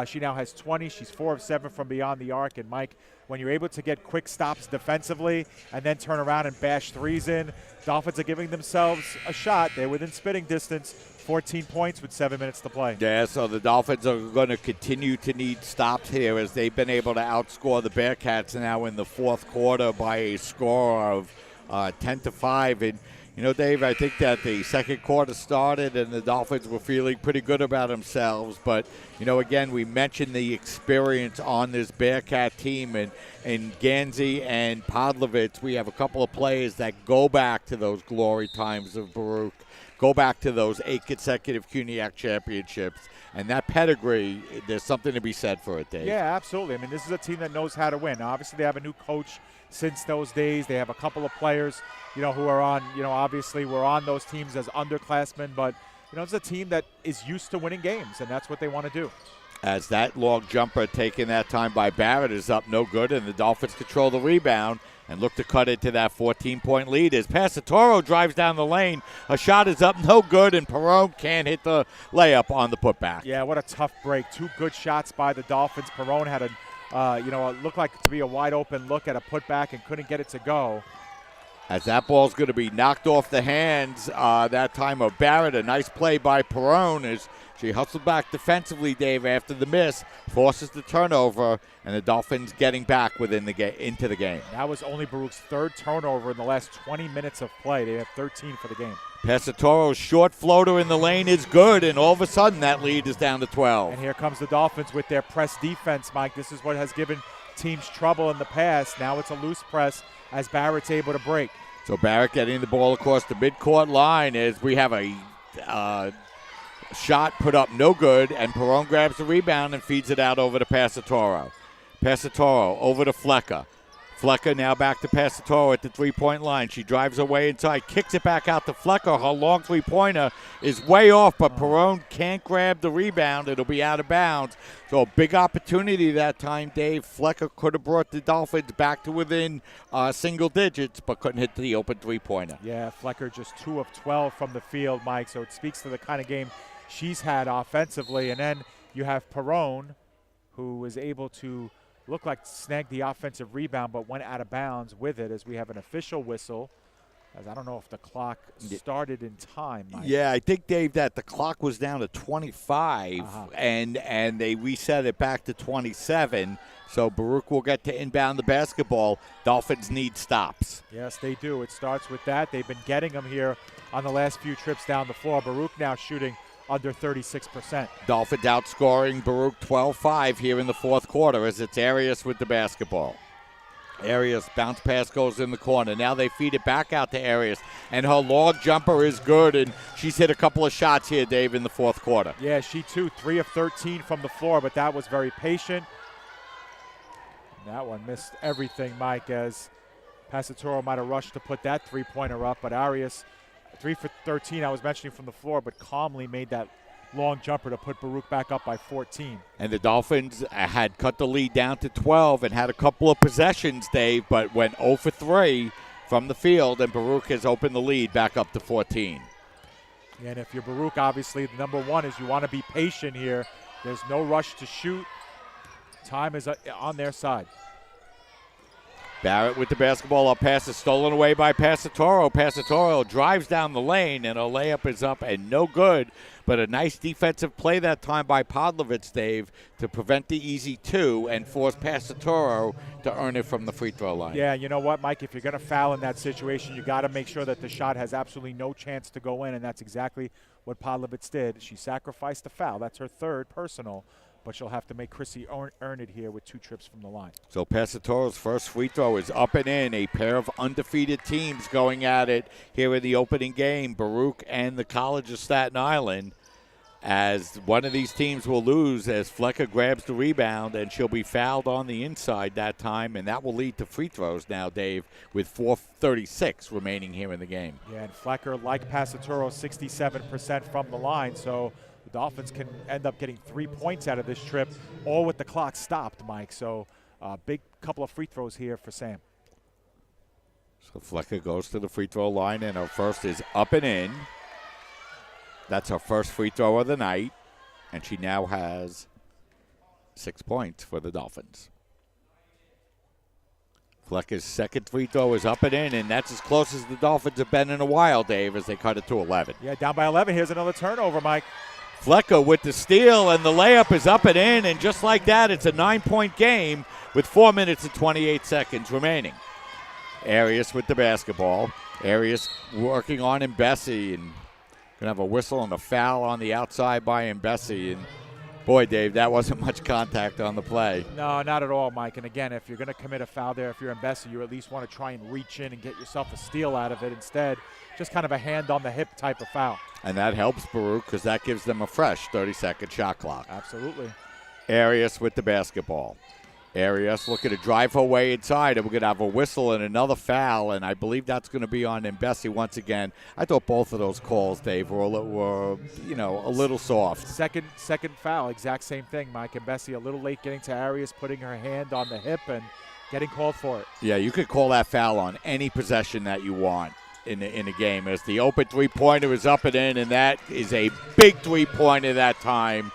She now has 20. She's 4 of 7 from beyond the arc, and Mike, when you're able to get quick stops defensively and then turn around and bash threes in, Dolphins are giving themselves a shot. They're within spitting distance, 14 points with 7 minutes to play. Yeah, so the Dolphins are going to continue to need stops here as they've been able to outscore the Bearcats now in the fourth quarter by a score of 10-5. And, you know, Dave, I think that the second quarter started and the Dolphins were feeling pretty good about themselves. But, you know, again, we mentioned the experience on this Bearcat team. And Gansey and Podlovitz, we have a couple of players that go back to those glory times of Baruch, go back to those 8 consecutive CUNYAC championships. And that pedigree, there's something to be said for it, Dave. Yeah, absolutely. I mean, this is a team that knows how to win. Now, obviously, they have a new coach since those days. They have a couple of players, you know, who are on, you know, obviously were on those teams as underclassmen. But, you know, it's a team that is used to winning games, and that's what they want to do. As that long jumper taken that time by Barrett is up no good, and the Dolphins control the rebound and look to cut into that 14-point lead as Passatoro drives down the lane. A shot is up no good, and Perone can't hit the layup on the putback. Yeah, what a tough break. 2 good shots by the Dolphins. Perone had it looked like to be a wide-open look at a putback and couldn't get it to go. As that ball's going to be knocked off the hands that time of Barrett. A nice play by Perone as she hustled back defensively, Dave, after the miss, forces the turnover, and the Dolphins getting back into the game. That was only Baruch's 3rd turnover in the last 20 minutes of play. They have 13 for the game. Passatoro's short floater in the lane is good, and all of a sudden that lead is down to 12. And here comes the Dolphins with their press defense, Mike. This is what has given teams trouble in the past. Now it's a loose press as Barrett's able to break. So Barrett getting the ball across the midcourt line as we have a shot put up no good, and Perone grabs the rebound and feeds it out over to Passatoro. Passatoro over to Flecker. Flecker now back to Passatoro at the three-point line. She drives away inside, kicks it back out to Flecker. Her long three-pointer is way off, but Perone can't grab the rebound. It'll be out of bounds. So a big opportunity that time, Dave. Flecker could have brought the Dolphins back to within single digits, but couldn't hit the open three-pointer. Yeah, Flecker just 2 of 12 from the field, Mike, so it speaks to the kind of game she's had offensively. And then you have Perone, who was able to look like snagged the offensive rebound but went out of bounds with it, as we have an official whistle. As I don't know if the clock started in time, Mike. Yeah, I think, Dave, that the clock was down to 25, and they reset it back to 27. So Baruch will get to inbound the basketball. Dolphins need stops. Yes, they do. It starts with that. They've been getting them here on the last few trips down the floor. Baruch now shooting under 36%. Dolphins outscoring Baruch 12-5 here in the fourth quarter as it's Arias with the basketball. Arias bounce pass goes in the corner. Now they feed it back out to Arias, and her long jumper is good, and she's hit a couple of shots here, Dave, in the fourth quarter. Yeah, she too, 3 of 13 from the floor, but that was very patient. And that one missed everything, Mike, as Passatoro might have rushed to put that three-pointer up, but Arias, 3 for 13, I was mentioning from the floor, but calmly made that long jumper to put Baruch back up by 14. And the Dolphins had cut the lead down to 12 and had a couple of possessions, Dave, but went 0 for 3 from the field, and Baruch has opened the lead back up to 14. And if you're Baruch, obviously, the number one is you want to be patient here. There's no rush to shoot. Time is on their side. Barrett with the basketball. Up pass is stolen away by Passatoro. Passatoro drives down the lane, and a layup is up and no good. But a nice defensive play that time by Podlovitz, Dave, to prevent the easy two and force Passatoro to earn it from the free throw line. Yeah, you know what, Mike? If you're going to foul in that situation, you got to make sure that the shot has absolutely no chance to go in, and that's exactly what Podlovitz did. She sacrificed the foul. That's her 3rd personal. But she'll have to make Chrissy earn it here with 2 trips from the line. So Passatoro's first free throw is up and in. A pair of undefeated teams going at it here in the opening game, Baruch and the College of Staten Island. as one of these teams will lose as Flecker grabs the rebound, and she'll be fouled on the inside that time, and that will lead to free throws now, Dave, with 4:36 remaining here in the game. Yeah, and Flecker, like Pasaturo, 67% from the line, so the Dolphins can end up getting 3 points out of this trip, all with the clock stopped, Mike. So big couple of free throws here for Sam. So Flecker goes to the free throw line, and her first is up and in. That's her first free throw of the night, and she now has 6 points for the Dolphins. Flecker's second free throw is up and in, and that's as close as the Dolphins have been in a while, Dave, as they cut it to 11. Yeah, down by 11. Here's another turnover, Mike. Flecker with the steal, and the layup is up and in, and just like that, it's a 9-point game with 4 minutes and 28 seconds remaining. Arias with the basketball. Arias working on Mbesi, and going to have a whistle and a foul on the outside by Mbesi. And boy, Dave, that wasn't much contact on the play. No, not at all, Mike. And again, if you're going to commit a foul there, if you're Mbesi, you at least want to try and reach in and get yourself a steal out of it. Instead, just kind of a hand on the hip type of foul. And that helps Baruch because that gives them a fresh 30-second shot clock. Absolutely. Arias with the basketball. Arias looking to drive her way inside, and we're going to have a whistle and another foul, and I believe that's going to be on Mbesi once again. I thought both of those calls, Dave, were a little soft. Second foul, exact same thing, Mike. Mbesi a little late getting to Arias, putting her hand on the hip and getting called for it. Yeah, you could call that foul on any possession that you want in a game, as the open three-pointer is up and in, and that is a big three-pointer that time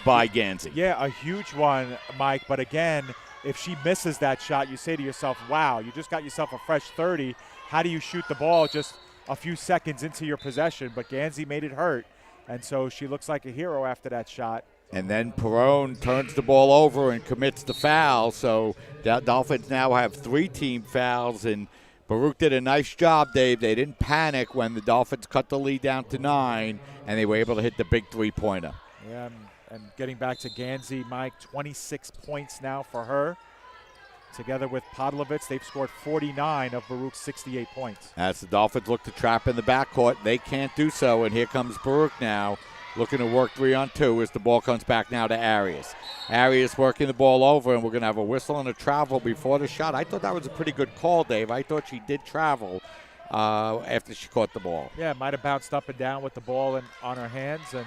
by Gansey. Yeah, a huge one, Mike. But again, if she misses that shot, you say to yourself, wow, you just got yourself a fresh 30. How do you shoot the ball just a few seconds into your possession? But Gansey made it hurt, and so she looks like a hero after that shot. And then Perrone turns the ball over and commits the foul. So the Dolphins now have 3 team fouls, and Baruch did a nice job, Dave. They didn't panic when the Dolphins cut the lead down to 9, and they were able to hit the big three-pointer. Yeah, and getting back to Gansey, Mike, 26 points now for her. Together with Podlovitz, they've scored 49 of Baruch's 68 points. As the Dolphins look to trap in the backcourt, they can't do so, and here comes Baruch now, looking to work 3-on-2 as the ball comes back now to Arias. Arias working the ball over, and we're going to have a whistle and a travel before the shot. I thought that was a pretty good call, Dave. I thought she did travel after she caught the ball. Yeah, might have bounced up and down with the ball on her hands, and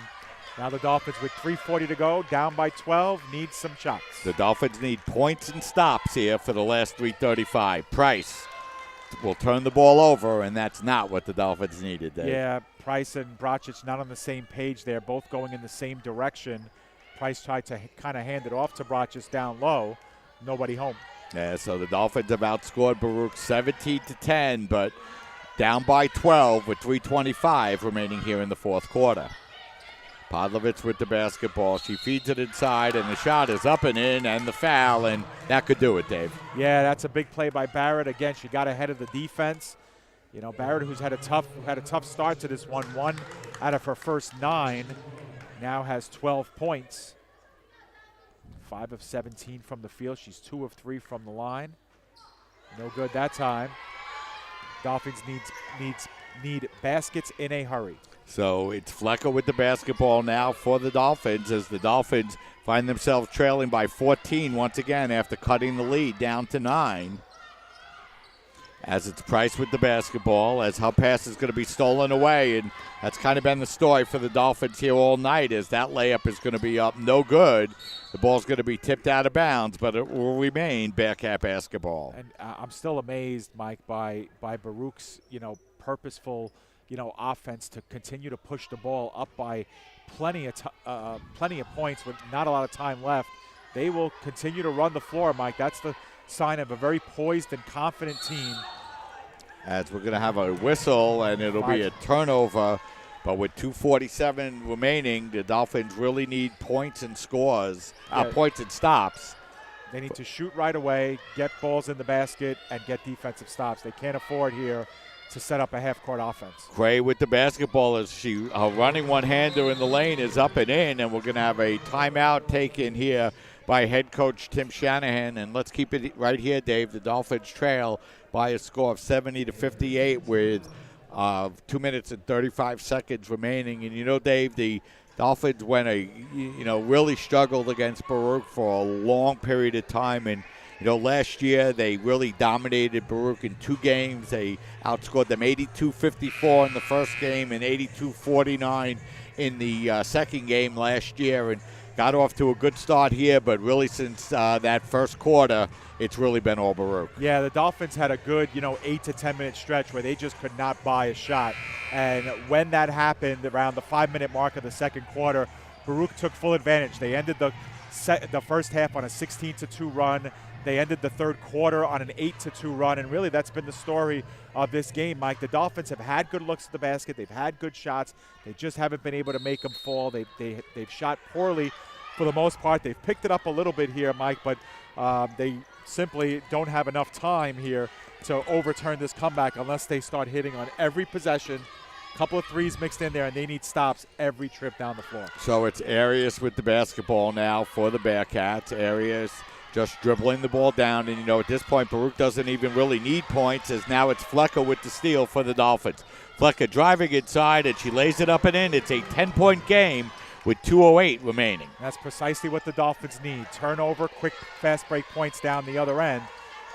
now the Dolphins with 3:40 to go, down by 12, need some shots. The Dolphins need points and stops here for the last 3:35. Price will turn the ball over, and that's not what the Dolphins needed, Dave. Yeah, Price and Bracic not on the same page there, both going in the same direction. Price tried to kind of hand it off to Bracic down low. Nobody home. Yeah, so the Dolphins have outscored Baruch 17-10, but down by 12 with 3:25 remaining here in the fourth quarter. Podlovitz with the basketball. She feeds it inside, and the shot is up and in, and the foul, and that could do it, Dave. Yeah, that's a big play by Barrett. Again, she got ahead of the defense. You know, Barrett, who's had a tough start to this one out of her first 9, now has 12 points. 5 of 17 from the field. She's 2 of 3 from the line. No good that time. Dolphins need baskets in a hurry. So it's Flecker with the basketball now for the Dolphins, as the Dolphins find themselves trailing by 14 once again after cutting the lead down to 9. As it's Price with the basketball, as her pass is going to be stolen away, and that's kind of been the story for the Dolphins here all night, is that layup is going to be up no good. The ball's going to be tipped out of bounds, but it will remain Bearcat basketball. And I'm still amazed, Mike, by Baruch's, purposeful, offense to continue to push the ball up by plenty of points with not a lot of time left. They will continue to run the floor, Mike. That's the sign of a very poised and confident team. As we're going to have a whistle, and it'll be a turnover, but with 2:47 remaining, the Dolphins really need points and scores, points and stops. They need to shoot right away, get balls in the basket, and get defensive stops. They can't afford here to set up a half-court offense. Gray with the basketball as she running one-hander in the lane is up and in, and we're going to have a timeout taken here by head coach Tim Shanahan. And let's keep it right here, Dave. The Dolphins trail by a score of 70-58 with 2 minutes and 35 seconds remaining. And Dave, the Dolphins really struggled against Baruch for a long period of time, and last year they really dominated Baruch in 2 games. They outscored them 82-54 in the first game and 82-49 in the second game last year, and got off to a good start here, but really since that first quarter, it's really been all Baruch. Yeah, the Dolphins had a good, 8 to 10 minute stretch where they just could not buy a shot. And when that happened around the 5-minute mark of the second quarter, Baruch took full advantage. They ended the first half on a 16-2 run. They ended the third quarter on an 8-2 run, and really that's been the story of this game, Mike. The Dolphins have had good looks at the basket. They've had good shots. They just haven't been able to make them fall. They've shot poorly for the most part. They've picked it up a little bit here, Mike, but they simply don't have enough time here to overturn this comeback unless they start hitting on every possession. A couple of threes mixed in there, and they need stops every trip down the floor. So it's Arias with the basketball now for the Bearcats. Arias just dribbling the ball down, and at this point Baruch doesn't even really need points, as now it's Flecker with the steal for the Dolphins. Flecker driving inside, and she lays it up and in. It's a 10-point game with 2:08 remaining. That's precisely what the Dolphins need. Turnover, quick, fast break points down the other end.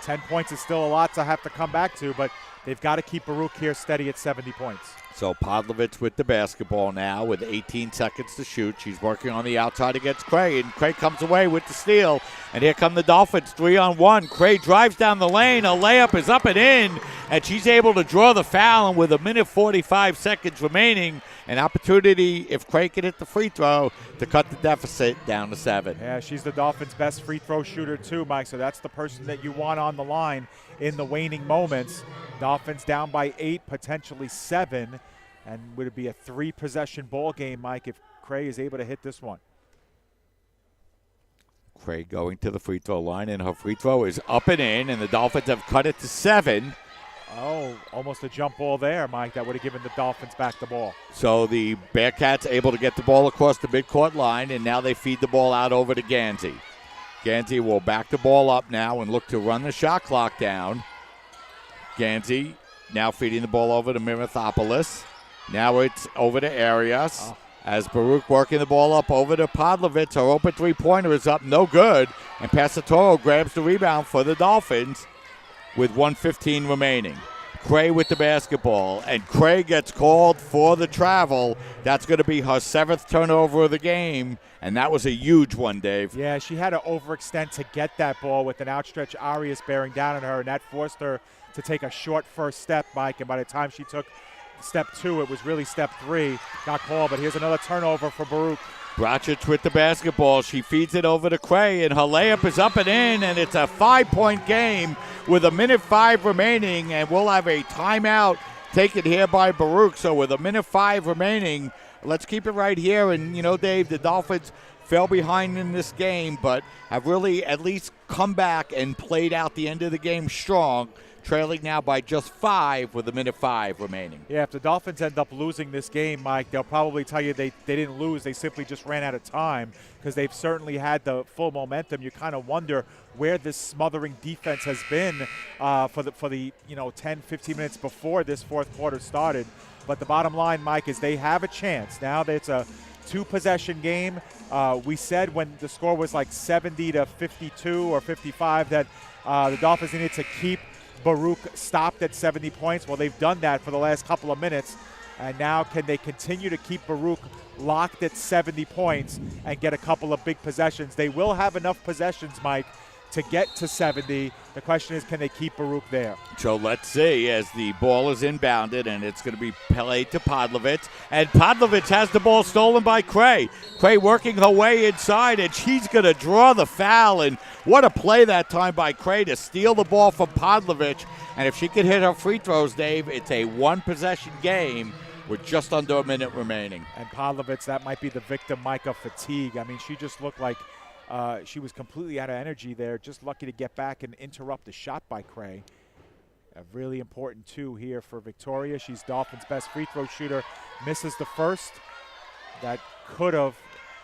10 points is still a lot to have to come back to, but they've got to keep Baruch here steady at 70 points. So Podlovitz with the basketball now with 18 seconds to shoot. She's working on the outside against Cray, and Cray comes away with the steal. And here come the Dolphins, 3-on-1. Cray drives down the lane. A layup is up and in, and she's able to draw the foul. And with 1:45 remaining, an opportunity, if Cray can hit the free throw, to cut the deficit down to 7. Yeah, she's the Dolphins' best free throw shooter too, Mike, so that's the person that you want on the line in the waning moments. Dolphins down by 8, potentially 7, and would it be a 3-possession ball game, Mike, if Cray is able to hit this one? Cray going to the free throw line, and her free throw is up and in, and the Dolphins have cut it to 7. Oh, almost a jump ball there, Mike. That would have given the Dolphins back the ball. So the Bearcats able to get the ball across the midcourt line, and now they feed the ball out over to Gansey. Gansey will back the ball up now and look to run the shot clock down. Gansey now feeding the ball over to Mirathopoulos. Now it's over to Arias. As Baruch working the ball up over to Podlovitz. Her open three-pointer is up, no good. And Passatoro grabs the rebound for the Dolphins with 1:15 remaining. Cray with the basketball, and Cray gets called for the travel. That's going to be her 7th turnover of the game, and that was a huge one, Dave. Yeah, she had to overextend to get that ball with an outstretched Arias bearing down on her, and that forced her to take a short first step, Mike, and by the time she took step 2, it was really step 3. Got called, but here's another turnover for Baruch. Brachich with the basketball. She feeds it over to Cray, and her layup is up and in, and it's a 5-point game with 1:05 remaining, and we'll have a timeout taken here by Baruch. So with 1:05 remaining, let's keep it right here. And, Dave, the Dolphins fell behind in this game, but have really at least come back and played out the end of the game strong, trailing now by just 5 with 1:05 remaining. Yeah, if the Dolphins end up losing this game, Mike, they'll probably tell you they didn't lose. They simply just ran out of time, because they've certainly had the full momentum. You kind of wonder where this smothering defense has been for the 10, 15 minutes before this fourth quarter started. But the bottom line, Mike, is they have a chance. Now that it's a 2-possession game. We said when the score was like 70-52 or 55 that the Dolphins needed to keep Baruch stopped at 70 points. Well, they've done that for the last couple of minutes. And now can they continue to keep Baruch locked at 70 points and get a couple of big possessions? They will have enough possessions, Mike, to get to 70. The question is, can they keep Baruch there? So let's see as the ball is inbounded, and it's going to be played to Podlovitz. And Podlovitz has the ball stolen by Cray. Cray working her way inside, and she's going to draw the foul. And what a play that time by Cray to steal the ball from Podlovitz. And if she can hit her free throws, Dave, it's a 1-possession game with just under a minute remaining. And Podlovitz, that might be the victim, Mike, of fatigue. I mean, she just looked like she was completely out of energy there. Just lucky to get back and interrupt the shot by Cray. Really important, too, here for Victoria. She's Dolphins' best free throw shooter. Misses the first. That could have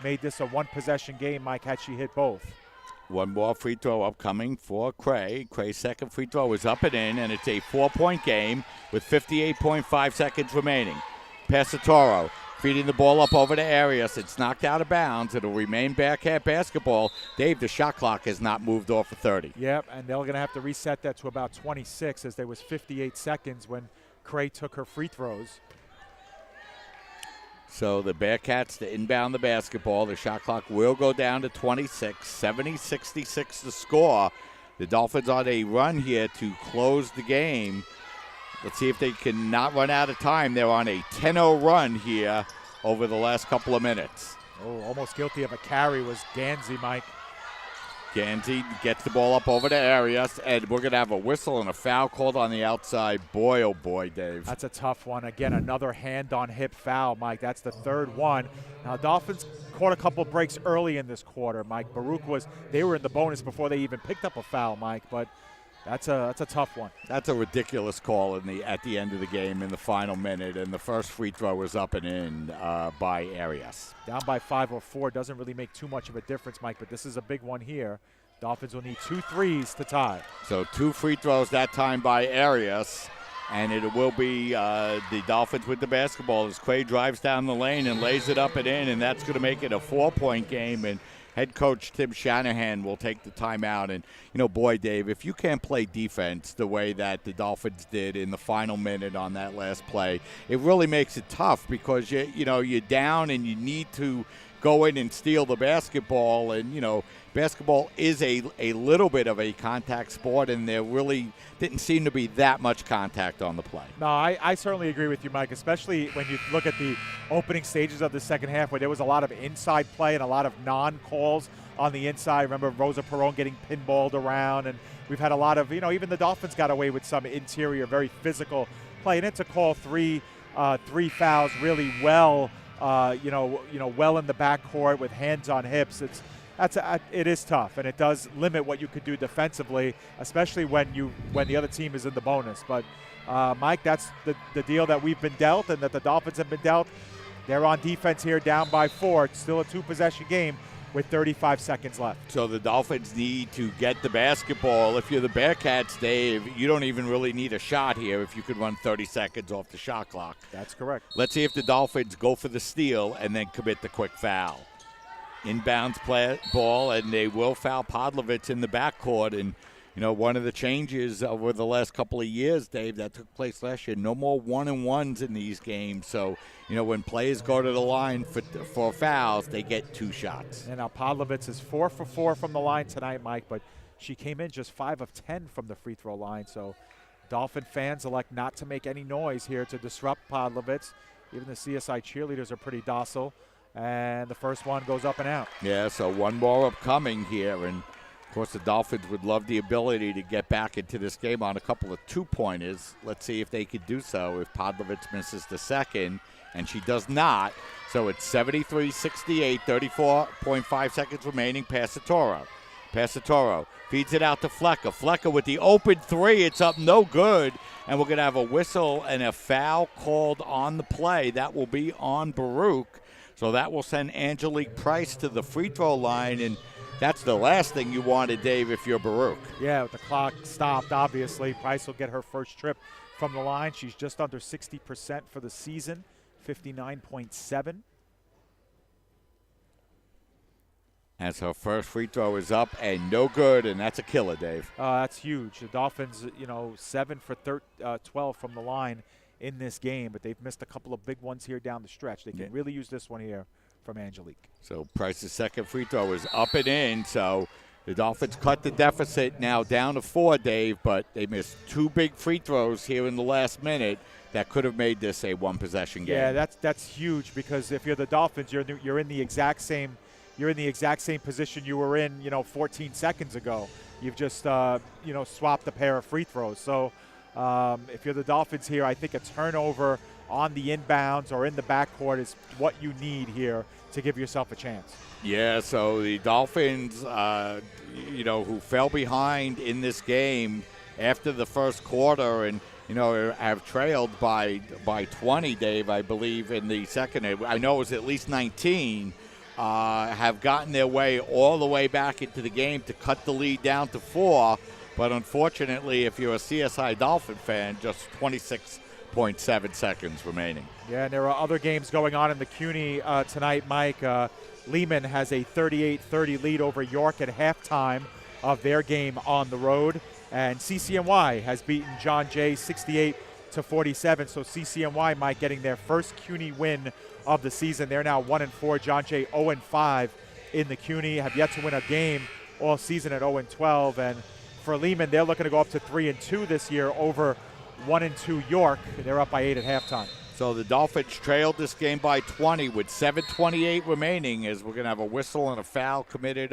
made this a 1-possession game, Mike, had she hit both. One more free throw upcoming for Cray. Cray's second free throw is up and in, and it's a 4-point game with 58.5 seconds remaining. Passatoro feeding the ball up over to Arias. It's knocked out of bounds. It'll remain Bearcat basketball. Dave, the shot clock has not moved off of 30. Yep, and they're going to have to reset that to about 26 as there was 58 seconds when Cray took her free throws. So the Bearcats to inbound the basketball. The shot clock will go down to 26. 70-66 to score. The Dolphins on a run here to close the game. Let's see if they can not run out of time. They're on a 10-0 run here over the last couple of minutes. Oh, almost guilty of a carry was Gansey, Mike. Gansey gets the ball up over to Arias, and we're going to have a whistle and a foul called on the outside. Boy, oh boy, Dave. That's a tough one. Again, another hand-on-hip foul, Mike. That's the third one. Now, Dolphins caught a couple breaks early in this quarter, Mike. Baruch they were in the bonus before they even picked up a foul, Mike, but that's a tough one. That's a ridiculous call at the end of the game in the final minute, and the first free throw was up and in by Arias. Down by 5 or 4 doesn't really make too much of a difference, Mike, but this is a big one here. Dolphins will need 2 threes to tie. So 2 free throws that time by Arias, and it will be the Dolphins with the basketball as Quay drives down the lane and lays it up and in, and that's going to make it a 4-point game. And head coach Tim Shanahan will take the timeout. And, boy, Dave, if you can't play defense the way that the Dolphins did in the final minute on that last play, it really makes it tough because, you're down and you need to go in and steal the basketball. And, basketball is a little bit of a contact sport, and there really didn't seem to be that much contact on the play. No, I certainly agree with you, Mike, especially when you look at the opening stages of the second half where there was a lot of inside play and a lot of non-calls on the inside. Remember Rosa Perone getting pinballed around, and we've had a lot of, even the Dolphins got away with some interior, very physical play. And it's a call three fouls really well, well in the backcourt with hands on hips. It is tough, and it does limit what you could do defensively, especially when the other team is in the bonus. But, Mike, that's the deal that we've been dealt and that the Dolphins have been dealt. They're on defense here down by 4. It's still a 2-possession game with 35 seconds left. So the Dolphins need to get the basketball. If you're the Bearcats, Dave, you don't even really need a shot here if you could run 30 seconds off the shot clock. That's correct. Let's see if the Dolphins go for the steal and then commit the quick foul. Inbounds ball, and they will foul Podlovitz in the backcourt. And, one of the changes over the last couple of years, Dave, that took place last year, no more 1-and-1s in these games. So, when players go to the line for fouls, they get 2 shots. And now Podlovitz is 4 for 4 from the line tonight, Mike, but she came in just 5 of 10 from the free throw line. So Dolphin fans elect not to make any noise here to disrupt Podlovitz. Even the CSI cheerleaders are pretty docile. And the first one goes up and out. Yeah, so one more upcoming here. And, of course, the Dolphins would love the ability to get back into this game on a couple of 2-pointers. Let's see if they could do so if Podlovitz misses the second, and she does not. So it's 73-68, 34.5 seconds remaining. Passatoro feeds it out to Flecker. Flecker with the open 3. It's up no good. And we're going to have a whistle and a foul called on the play. That will be on Baruch. So that will send Angelique Price to the free throw line, and that's the last thing you wanted, Dave, if you're Baruch. Yeah, with the clock stopped, obviously. Price will get her first trip from the line. She's just under 60% for the season, 59.7. As her first free throw is up and no good, and that's a killer, Dave. That's huge. The Dolphins, 7 for 12 from the line in this game, but they've missed a couple of big ones here down the stretch. They can really use this one here from Angelique. So Price's second free throw is up and in, so the Dolphins cut the deficit now down to 4, Dave, but they missed 2 big free throws here in the last minute that could have made this a 1-possession game. Yeah, that's huge because if you're the Dolphins, you're in the exact same position you were in, 14 seconds ago. You've just swapped a pair of free throws. So if you're the Dolphins here, I think a turnover on the inbounds or in the backcourt is what you need here to give yourself a chance. Yeah, so the Dolphins, who fell behind in this game after the first quarter and, have trailed by 20, Dave, I believe, in the second. I know it was at least 19, have gotten their way all the way back into the game to cut the lead down to 4. But unfortunately, if you're a CSI Dolphin fan, just 26 0.7 seconds remaining. Yeah, and there are other games going on in the CUNY tonight, Mike. Lehman has a 38-30 lead over York at halftime of their game on the road. And CCNY has beaten John Jay 68-47. So CCNY, Mike, getting their first CUNY win of the season. They're now 1-4. John Jay 0-5 in the CUNY, have yet to win a game all season at 0-12. And for Lehman, they're looking to go up to 3-2 this year over 1-2 York. They're up by 8 at halftime. So the Dolphins trailed this game by 20 with 7:28 remaining, as we're going to have a whistle and a foul committed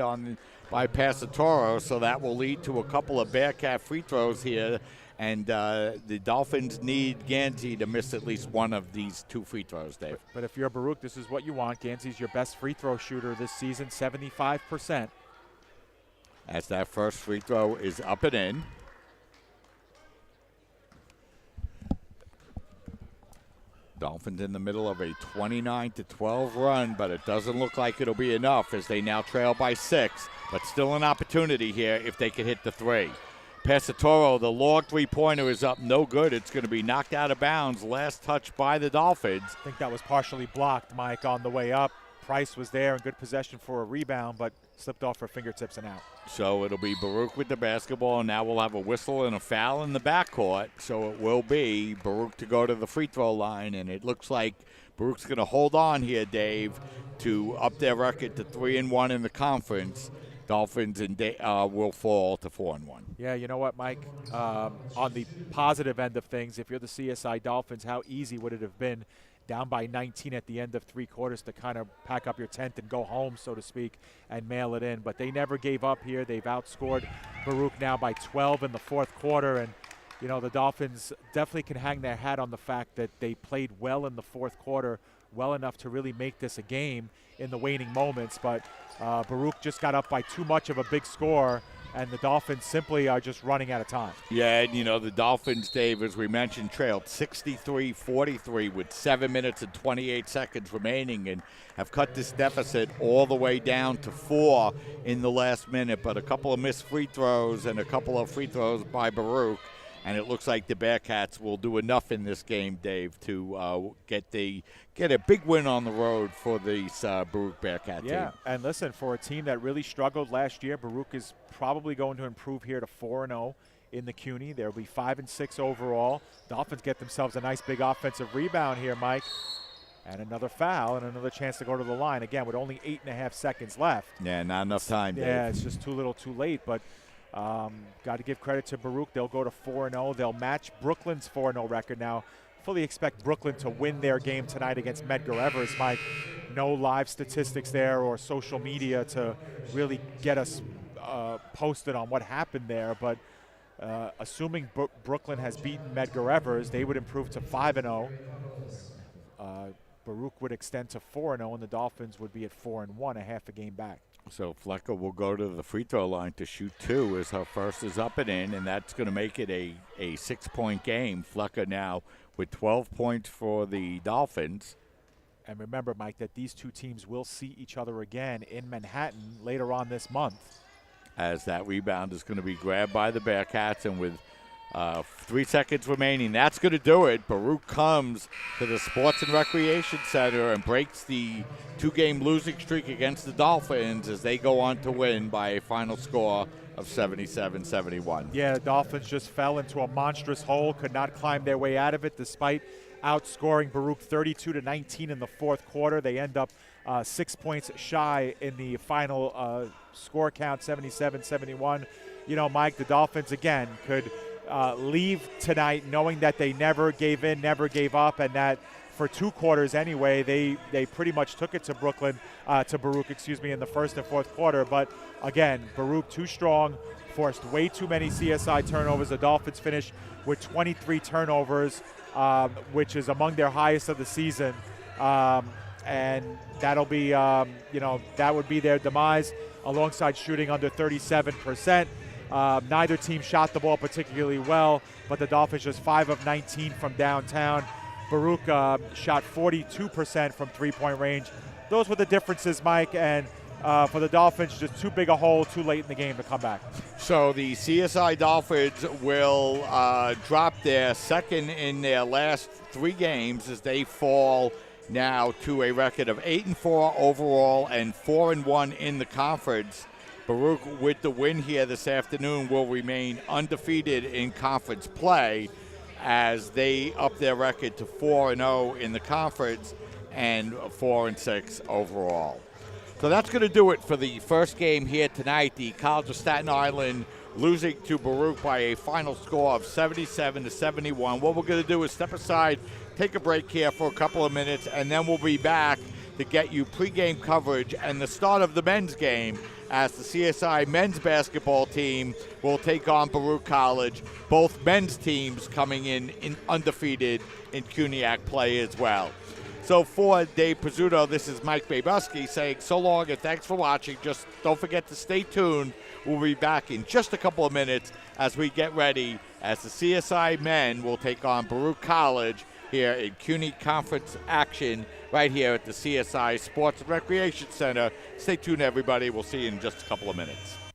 by Pasatoro. So that will lead to a couple of Bearcat free throws here. And the Dolphins need Gansey to miss at least one of these 2 free throws, Dave. But if you're Baruch, this is what you want. Gansey's your best free throw shooter this season, 75%. As that first free throw is up and in. Dolphins in the middle of a 29-12 run, but it doesn't look like it'll be enough as they now trail by 6. But still an opportunity here if they can hit the 3. Pasatoro, the long three-pointer is up, no good. It's going to be knocked out of bounds. Last touch by the Dolphins. I think that was partially blocked, Mike, on the way up. Price was there in good possession for a rebound, but slipped off her fingertips and out. So it'll be Baruch with the basketball, and now we'll have a whistle and a foul in the backcourt. So it will be Baruch to go to the free throw line, and it looks like Baruch's going to hold on here, Dave, to up their record to 3-1 in the conference. Dolphins will fall to 4-1. Yeah, you know what, Mike? On the positive end of things, if you're the CSI Dolphins, how easy would it have been down by 19 at the end of 3 quarters to kind of pack up your tent and go home, so to speak, and mail it in. But they never gave up here. They've outscored Baruch now by 12 in the 4th quarter. And, you know, the Dolphins definitely can hang their hat on the fact that they played well in the 4th quarter, well enough to really make this a game in the waning moments. But Baruch just got up by too much of a big score, and the Dolphins simply are just running out of time. Yeah, and, you know, the Dolphins, Dave, as we mentioned, trailed 63-43 with 7 minutes and 28 seconds remaining and have cut this deficit all the way down to 4 in the last minute. But a couple of missed free throws and a couple of free throws by Baruch, and it looks like the Bearcats will do enough in this game, Dave, to get a big win on the road for the Baruch Bearcat team. Yeah, and listen, for a team that really struggled last year, Baruch is probably going to improve here to 4-0 in the CUNY. They'll be 5-6 overall. Dolphins get themselves a nice big offensive rebound here, Mike. And another foul and another chance to go to the line. Again, with only 8.5 seconds left. Yeah, not enough time, Dave. Yeah, it's just too little too late. But got to give credit to Baruch. They'll go to 4-0. They'll match Brooklyn's 4-0 record now. Fully expect Brooklyn to win their game tonight against Medgar Evers, Mike. No live statistics there or social media to really get us posted on what happened there. But assuming Brooklyn has beaten Medgar Evers, they would improve to 5-0. Baruch would extend to 4-0, and the Dolphins would be at 4-1, a half a game back. So Flecker will go to the free throw line to shoot 2 as her first is up and in, and that's going to make it a 6-point game. Flecker now with 12 points for the Dolphins. And remember, Mike, that these two teams will see each other again in Manhattan later on this month. As that rebound is going to be grabbed by the Bearcats, and with 3 seconds remaining, that's going to do it. Baruch comes to the Sports and Recreation Center and breaks the 2-game losing streak against the Dolphins as they go on to win by a final score of 77-71. Yeah, the Dolphins just fell into a monstrous hole, could not climb their way out of it despite outscoring Baruch 32-19 in the 4th quarter. They end up 6 points shy in the final score count, 77-71. You know, Mike, the Dolphins, again, could leave tonight knowing that they never gave in, never gave up, and that for 2 quarters anyway, they pretty much took it to Baruch, in the 1st and 4th quarter. But again, Baruch too strong, forced way too many CSI turnovers. The Dolphins finished with 23 turnovers, which is among their highest of the season. And that'll be, that would be their demise alongside shooting under 37%. Neither team shot the ball particularly well, but the Dolphins just 5 of 19 from downtown. Baruch shot 42% from 3-point range. Those were the differences, Mike, and for the Dolphins, just too big a hole too late in the game to come back. So the CSI Dolphins will drop their second in their last 3 games as they fall now to a record of 8-4 overall and 4-1 in the conference. Baruch, with the win here this afternoon, will remain undefeated in conference play as they up their record to 4-0 in the conference and 4-6 overall. So that's going to do it for the first game here tonight. The College of Staten Island losing to Baruch by a final score of 77-71. What we're going to do is step aside, take a break here for a couple of minutes, and then we'll be back to get you pregame coverage and the start of the men's game as the CSI men's basketball team will take on Baruch College. Both men's teams coming in undefeated in CUNYAC play as well. So for Dave Pizzuto, this is Mike Babuski saying so long and thanks for watching. Just don't forget to stay tuned. We'll be back in just a couple of minutes as we get ready as the CSI men will take on Baruch College here in CUNY Conference action right here at the CSI Sports and Recreation Center. Stay tuned, everybody. We'll see you in just a couple of minutes.